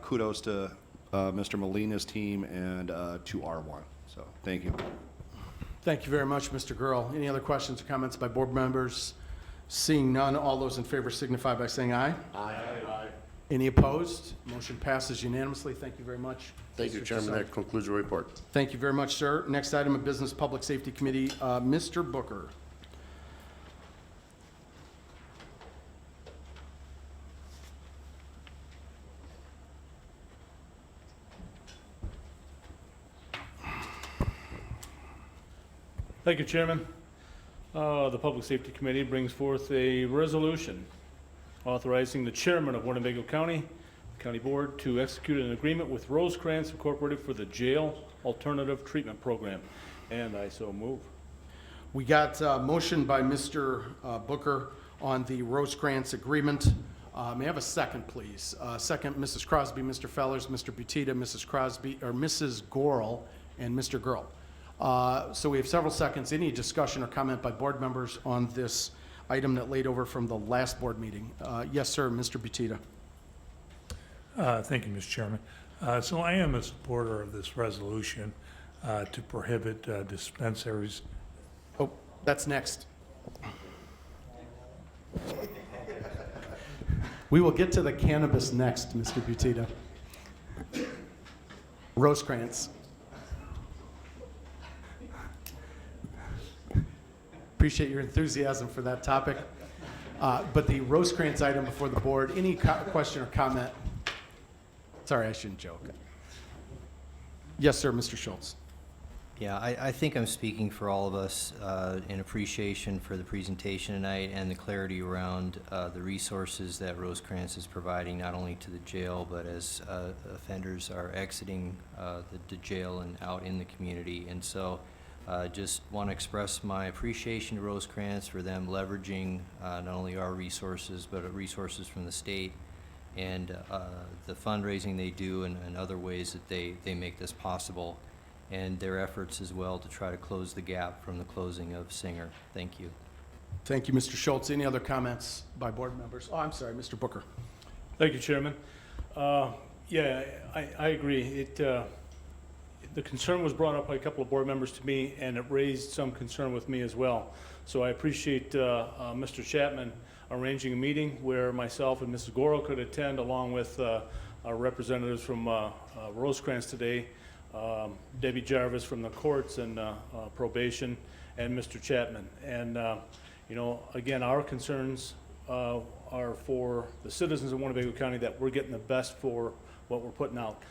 kudos to Mr. Molina's team and to R1. So thank you. Thank you very much, Mr. Gurl. Any other questions or comments by board members? Seeing none, all those in favor signify by saying aye. Aye. Any opposed? Motion passes unanimously. Thank you very much. Thank you, Mr. Chairman. Tassoni. That concludes your report. Thank you very much, sir. Next item of business, Public Safety Committee, Mr. Booker. Thank you, Chairman. The Public Safety Committee brings forth a resolution authorizing the chairman of Winnebago County Board to execute an agreement with Rosecrans Incorporated for the Jail Alternative Treatment Program. And I so move. We got a motion by Mr. Booker on the Rosecrans agreement. May I have a second, please? Second, Mrs. Crosby, Mr. Fellers, Mr. Butita, Mrs. Crosby, or Mrs. Gorel, and Mr. Gurl. So we have several seconds. Any discussion or comment by board members on this item that laid over from the last board meeting? Yes, sir, Mr. Butita. Thank you, Mr. Chairman. So I am a supporter of this resolution to prohibit dispensaries. Oh, that's next. We will get to the cannabis next, Mr. Butita. Rosecrans. Appreciate your enthusiasm for that topic. But the Rosecrans item before the board, any question or comment? Sorry, I shouldn't joke. Yes, sir, Mr. Schultz. Yeah, I think I'm speaking for all of us in appreciation for the presentation tonight and the clarity around the resources that Rosecrans is providing, not only to the jail, but as offenders are exiting the jail and out in the community. And so just want to express my appreciation to Rosecrans for them leveraging not only our resources, but resources from the state and the fundraising they do and other ways that they make this possible, and their efforts as well to try to close the gap from the closing of Singer. Thank you. Thank you, Mr. Schultz. Any other comments by board members? Oh, I'm sorry, Mr. Booker. Thank you, Chairman. Yeah, I agree. The concern was brought up by a couple of board members to me, and it raised some concern with me as well. So I appreciate Mr. Chapman arranging a meeting where myself and Mrs. Goro could attend, along with our representatives from Rosecrans today, Debbie Jarvis from the courts and probation, and Mr. Chapman. And you know, again, our concerns are for the citizens of Winnebago County, that we're getting the best for what we're putting out.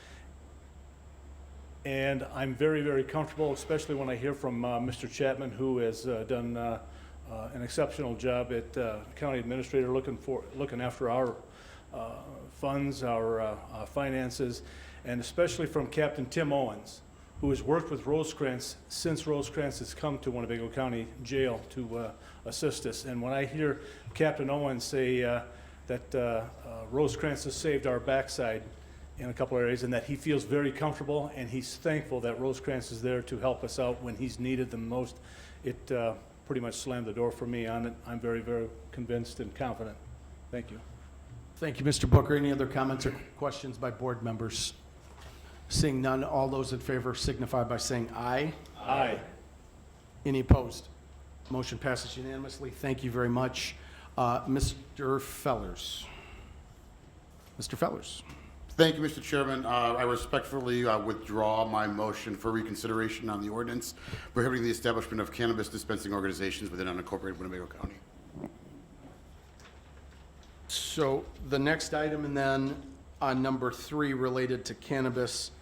And I'm very, very comfortable, especially when I hear from Mr. Chapman, who has done an exceptional job at county administrator, looking after our funds, our finances, and especially from Captain Tim Owens, who has worked with Rosecrans since Rosecrans has come to Winnebago County Jail to assist us. And when I hear Captain Owens say that Rosecrans has saved our backside in a couple areas, and that he feels very comfortable and he's thankful that Rosecrans is there to help us out when he's needed the most, it pretty much slammed the door for me on it. I'm very, very convinced and confident. Thank you. Thank you, Mr. Booker. Any other comments or questions by board members? Seeing none, all those in favor signify by saying aye. Aye. Any opposed? Motion passes unanimously. Thank you very much. Mr. Fellers. Mr. Fellers. Thank you, Mr. Chairman. I respectfully withdraw my motion for reconsideration on the ordinance prohibiting the establishment of cannabis dispensing organizations within unincorporated Winnebago County. So the next item, and then on number 3 related to cannabis,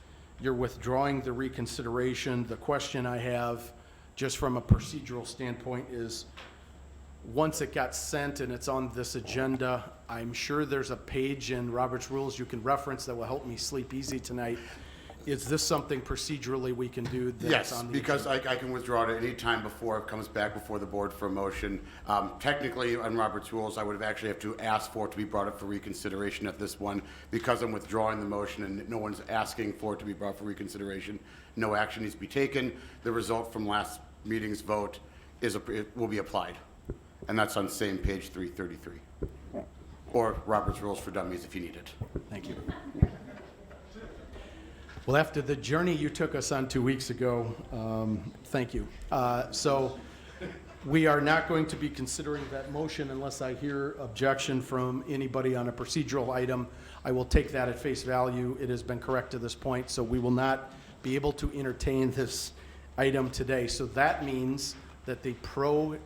you're withdrawing the reconsideration. The question I have, just from a procedural standpoint, is once it got sent and it's on this agenda, I'm sure there's a page in Robert's Rules you can reference that will help me sleep easy tonight. Is this something procedurally we can do that's Yes, on the because agenda? I can withdraw it at any time before it comes back before the board for a motion. Technically, on Robert's Rules, I would have actually have to ask for it to be brought up for reconsideration at this one. Because I'm withdrawing the motion and no one's asking for it to be brought for reconsideration, no action needs to be taken. The result from last meeting's vote is, it will be applied. And that's on same page 333. Or Robert's Rules for Dummies if you need it. Thank you. Well, after the journey you took us on 2 weeks ago, thank you. So we are not going to be considering that motion unless I hear objection from anybody on a procedural item. I will take that at face value. It has been correct to this point, so we will not be able to entertain this item today. So that means that the vote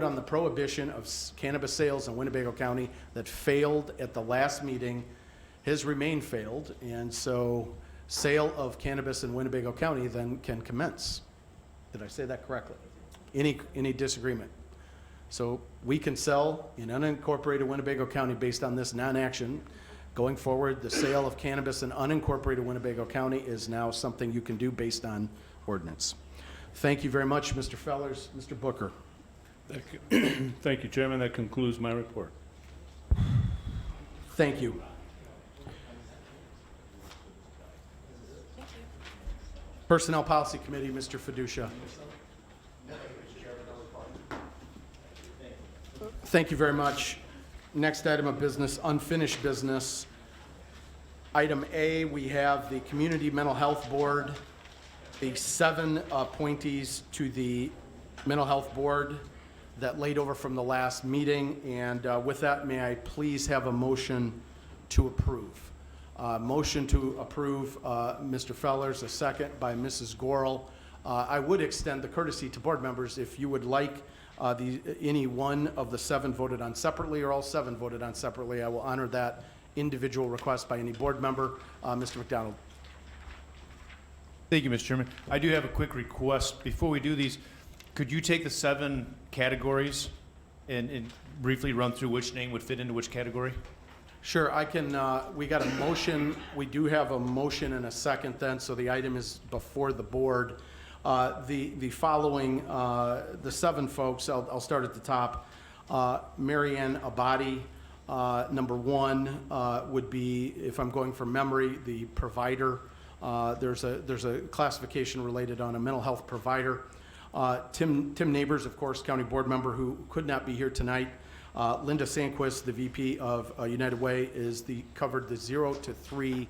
on the prohibition of cannabis sales in Winnebago County that failed at the last meeting has remained failed, and so sale of cannabis in Winnebago County then can commence. Did I say that correctly? Any disagreement? So we can sell in unincorporated Winnebago County based on this non-action. Going forward, the sale of cannabis in unincorporated Winnebago County is now something you can do based on ordinance. Thank you very much, Mr. Fellers. Mr. Booker. Thank you, Chairman. That concludes my report. Thank you. Personnel Policy Committee, Mr. Fiducia. Thank you very much. Next item of business, unfinished business. Item A, we have the Community Mental Health Board, the 7 appointees to the Mental Health Board that laid over from the last meeting. And with that, may I please have a motion to approve? Motion to approve, Mr. Fellers, a second by Mrs. Gorel. I would extend the courtesy to board members if you would like any one of the 7 voted on separately or all 7 voted on separately. I will honor that individual request by any board member. Mr. McDonald. Thank you, Mr. Chairman. I do have a quick request. Before we do these, could you take the 7 categories and briefly run through which name would fit into which category? Sure, I can, we got a motion, we do have a motion and a second then, so the item is before the board. The following, the 7 folks, I'll start at the top. Marianne Abadi, number 1, would be, if I'm going from memory, the provider. There's a classification related on a mental health provider. Tim Neighbors, of course, county board member who could not be here tonight. Linda Sanquist, the VP of United Way, covered the 0 to 3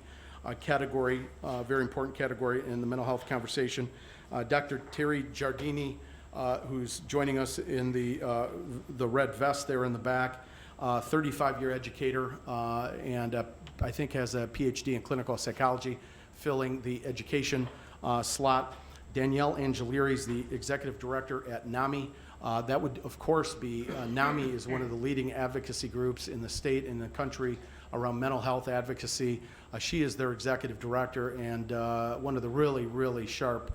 category, very important category in the mental health conversation. Dr. Terry Giardini, who's joining us in the red vest there in the back, 35-year educator, and I think has a PhD in clinical psychology, filling the education slot. Danielle Angelieri is the executive director at NAMI. That would, of course, be, NAMI is one of the leading advocacy groups in the state and the country around mental health advocacy. She is their executive director and one of the really, really sharp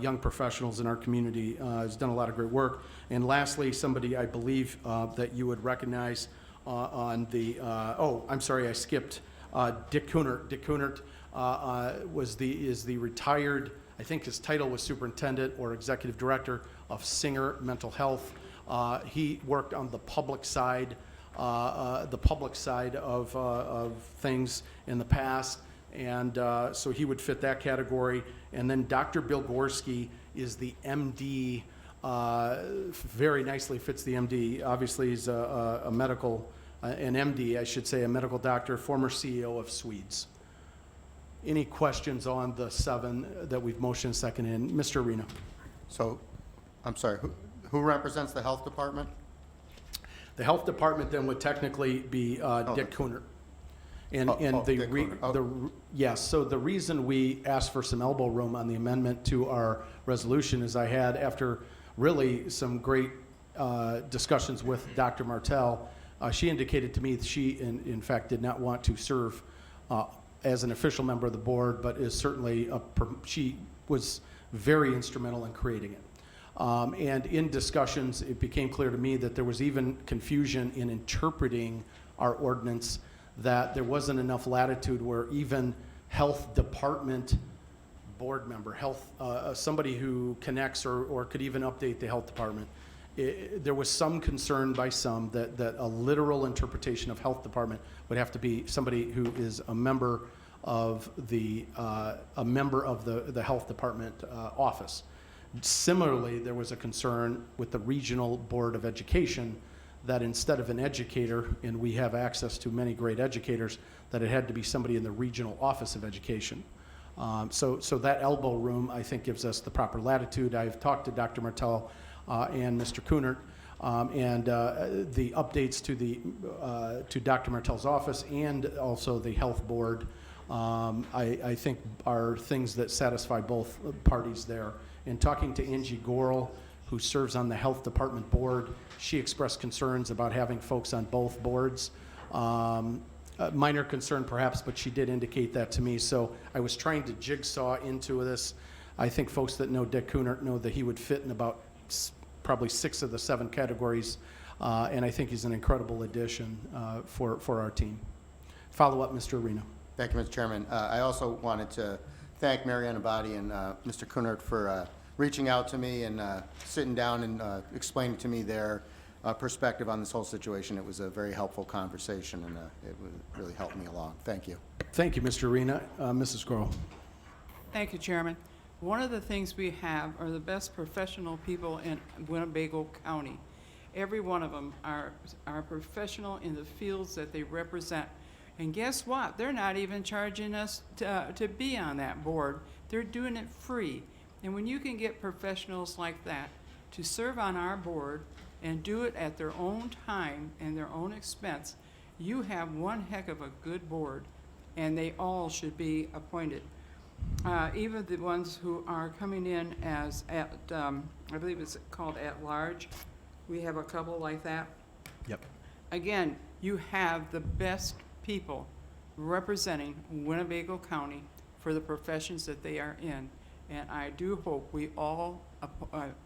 young professionals in our community. Has done a lot of great work. And lastly, somebody I believe that you would recognize on the, I'm sorry, I skipped Dick Kunert. Dick Kunert is the retired, I think his title was superintendent or executive director of Singer Mental Health. He worked on the public side of things in the past, and so he would fit that category. And then Dr. Bill Gorski is the MD, very nicely fits the MD. Obviously, he's a medical, an MD, I should say, a medical doctor, former CEO of Swedes. Any questions on the 7 that we've motioned second in? Mr. Arena. So, I'm sorry, who represents the health department? The health department then would technically be Dick Kunert. And, Oh, and oh, the, Dick re- Cooner. Oh. the, yes, so the reason we asked for some elbow room on the amendment to our resolution is I had, after really some great discussions with Dr. Martell, she indicated to me that she, in fact, did not want to serve as an official member of the board, but is certainly, she was very instrumental in creating it. And in discussions, it became clear to me that there was even confusion in interpreting our ordinance, that there wasn't enough latitude where even health department board member, somebody who connects or could even update the health department. There was some concern by some that a literal interpretation of health department would have to be somebody who is a member of the health department office. Similarly, there was a concern with the regional board of education that instead of an educator, and we have access to many great educators, that it had to be somebody in the regional office of education. So that elbow room, I think, gives us the proper latitude. I've talked to Dr. Martell and Mr. Kunert, and the updates to Dr. Martell's office and also the health board, I think are things that satisfy both parties there. In talking to Angie Gorel, who serves on the health department board, she expressed concerns about having folks on both boards. A minor concern perhaps, but she did indicate that to me. So I was trying to jigsaw into this. I think folks that know Dick Kunert know that he would fit in about probably 6 of the 7 categories, and I think he's an incredible addition for our team. Follow up, Mr. Arena. Thank you, Mr. Chairman. I also wanted to thank Marianne Abadi and Mr. Kunert for reaching out to me and sitting down and explaining to me their perspective on this whole situation. It was a very helpful conversation, and it really helped me along. Thank you. Thank you, Mr. Arena. Mrs. Grohl. Thank you, Chairman. One of the things we have are the best professional people in Winnebago County. Every one of them are professional in the fields that they represent. And guess what? They're not even charging us to be on that board. They're doing it free. And when you can get professionals like that to serve on our board and do it at their own time and their own expense, you have one heck of a good board, and they all should be appointed. Even the ones who are coming in as I believe it's called at large. We have a couple like that. Yep. Again, you have the best people representing Winnebago County for the professions that they are in. And I do hope we all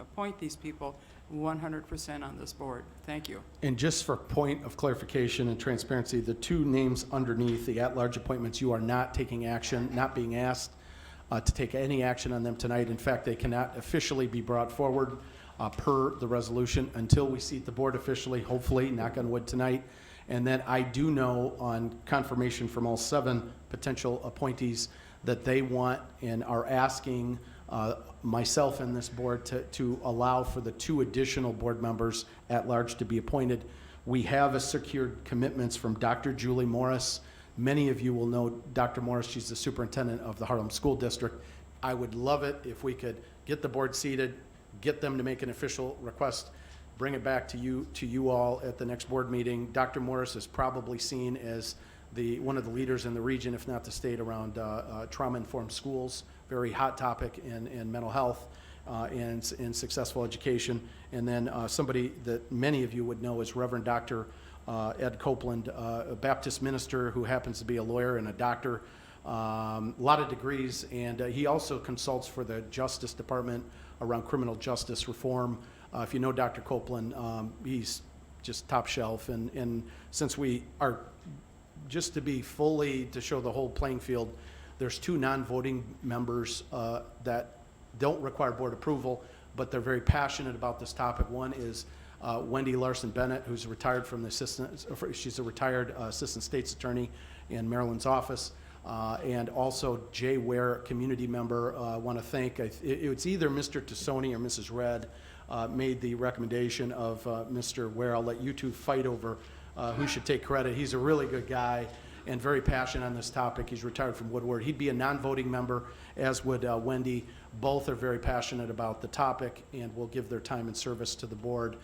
appoint these people 100% on this board. Thank you. And just for point of clarification and transparency, the 2 names underneath the at-large appointments, you are not taking action, not being asked to take any action on them tonight. In fact, they cannot officially be brought forward per the resolution until we seat the board officially, hopefully, knock on wood, tonight. And then I do know on confirmation from all 7 potential appointees that they want and are asking myself and this board to allow for the 2 additional board members at large to be appointed. We have secured commitments from Dr. Julie Morris. Many of you will know Dr. Morris. She's the superintendent of the Harlem School District. I would love it if we could get the board seated, get them to make an official request, bring it back to you all at the next board meeting. Dr. Morris is probably seen as one of the leaders in the region, if not the state, around trauma-informed schools, very hot topic in mental health and in successful education. And then somebody that many of you would know is Reverend Dr. Ed Copeland, a Baptist minister who happens to be a lawyer and a doctor, a lot of degrees, and he also consults for the Justice Department around criminal justice reform. If you know Dr. Copeland, he's just top shelf, and since we are, just to show the whole playing field, there's 2 non-voting members that don't require board approval, but they're very passionate about this topic. One is Wendy Larson Bennett, who's retired from the she's a retired assistant state's attorney in Maryland's office, and also Jay Ware, community member. I want to thank, it's either Mr. Tassoni or Mrs. Red made the recommendation of Mr. Ware. I'll let you 2 fight over who should take credit. He's a really good guy, and very passionate on this topic. He's retired from Woodward. He'd be a non-voting member, as would Wendy. Both are very passionate about the topic and will give their time and service to the board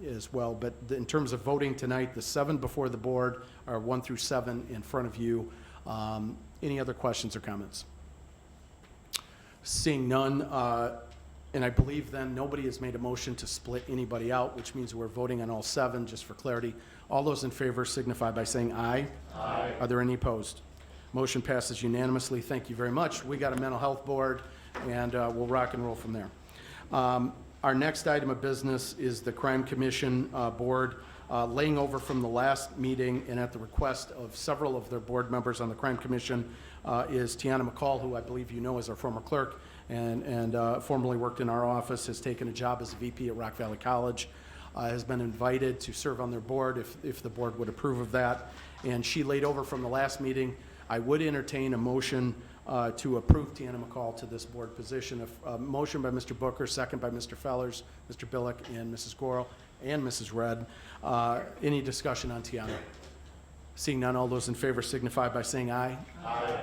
as well. But in terms of voting tonight, the 7 before the board are 1 through 7 in front of you. Any other questions or comments? Seeing none, and I believe then nobody has made a motion to split anybody out, which means we're voting on all 7, just for clarity. All those in favor signify by saying aye. Aye. Are there any opposed? Motion passes unanimously. Thank you very much. We got a mental health board, and we'll rock and roll from there. Our next item of business is the Crime Commission Board. Laying over from the last meeting and at the request of several of their board members on the Crime Commission is Tiana McCall, who I believe you know is our former clerk and formerly worked in our office, has taken a job as a VP at Rock Valley College, has been invited to serve on their board if the board would approve of that. And she laid over from the last meeting. I would entertain a motion to approve Tiana McCall to this board position. A motion by Mr. Booker, second by Mr. Fellers, Mr. Billick, and Mrs. Gorel, and Mrs. Red. Any discussion on Tiana? Seeing none, all those in favor signify by saying aye. Aye.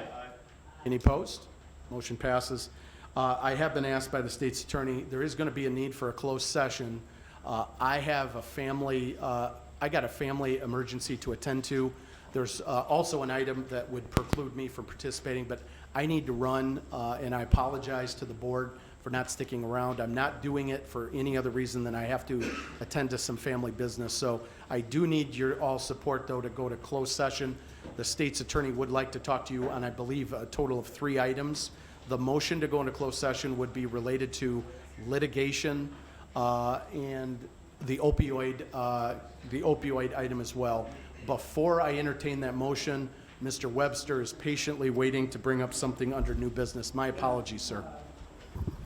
Any opposed? Motion passes. I have been asked by the state's attorney, there is going to be a need for a closed session. I have a family, I got a family emergency to attend to. There's also an item that would preclude me from participating, but I need to run, and I apologize to the board for not sticking around. I'm not doing it for any other reason than I have to attend to some family business. So I do need your all support, though, to go to closed session. The state's attorney would like to talk to you on, I believe, a total of 3 items. The motion to go into closed session would be related to litigation and the opioid item as well. Before I entertain that motion, Mr. Webster is patiently waiting to bring up something under new business. My apologies, sir.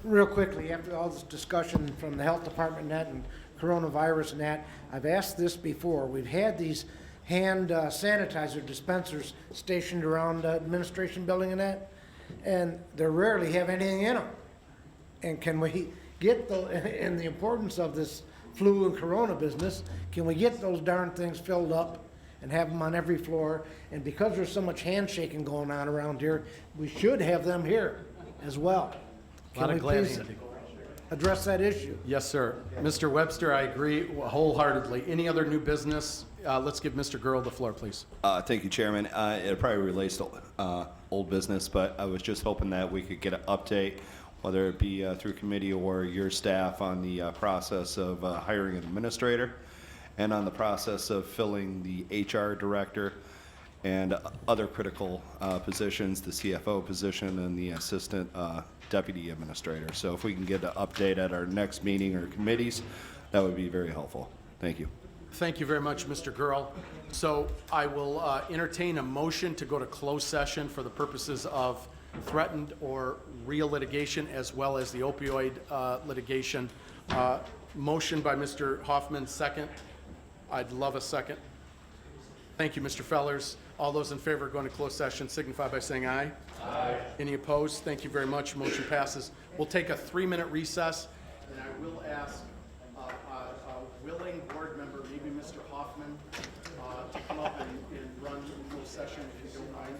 Real quickly, after all this discussion from the health department and that and coronavirus and that, I've asked this before. We've had these hand sanitizer dispensers stationed around the administration building and that, and they rarely have anything in them. And can we get and the importance of this flu and corona business, can we get those darn things filled up and have them on every floor? And because there's so much handshaking going on around here, we should have them here as well. Can we please address that issue? Yes, sir. Mr. Webster, I agree wholeheartedly. Any other new business? Let's give Mr. Gurl the floor, please. Thank you, Chairman. It probably relates to old business, but I was just hoping that we could get an update, whether it be through committee or your staff, on the process of hiring an administrator and on the process of filling the HR director and other critical positions, the CFO position and the assistant deputy administrator. So if we can get an update at our next meeting or committees, that would be very helpful. Thank you. Thank you very much, Mr. Gurl. So I will entertain a motion to go to closed session for the purposes of threatened or real litigation, as well as the opioid litigation. Motion by Mr. Hoffman, second. I'd love a second. Thank you, Mr. Fellers. All those in favor of going to closed session signify by saying aye. Aye. Any opposed? Thank you very much. Motion passes. We'll take a 3-minute recess, and I will ask a willing board member, maybe Mr. Hoffman, to come up and run the closed session if you don't mind.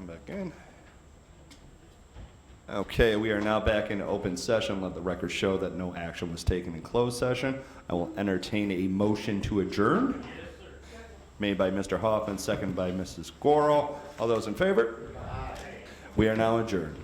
come back in. Okay, we are now back in open session. Let the record show that no action was taken in closed session. I will entertain a motion to adjourn. Made by Mr. Hoffman, seconded by Mrs. Goro. All those in favor? We are now adjourned.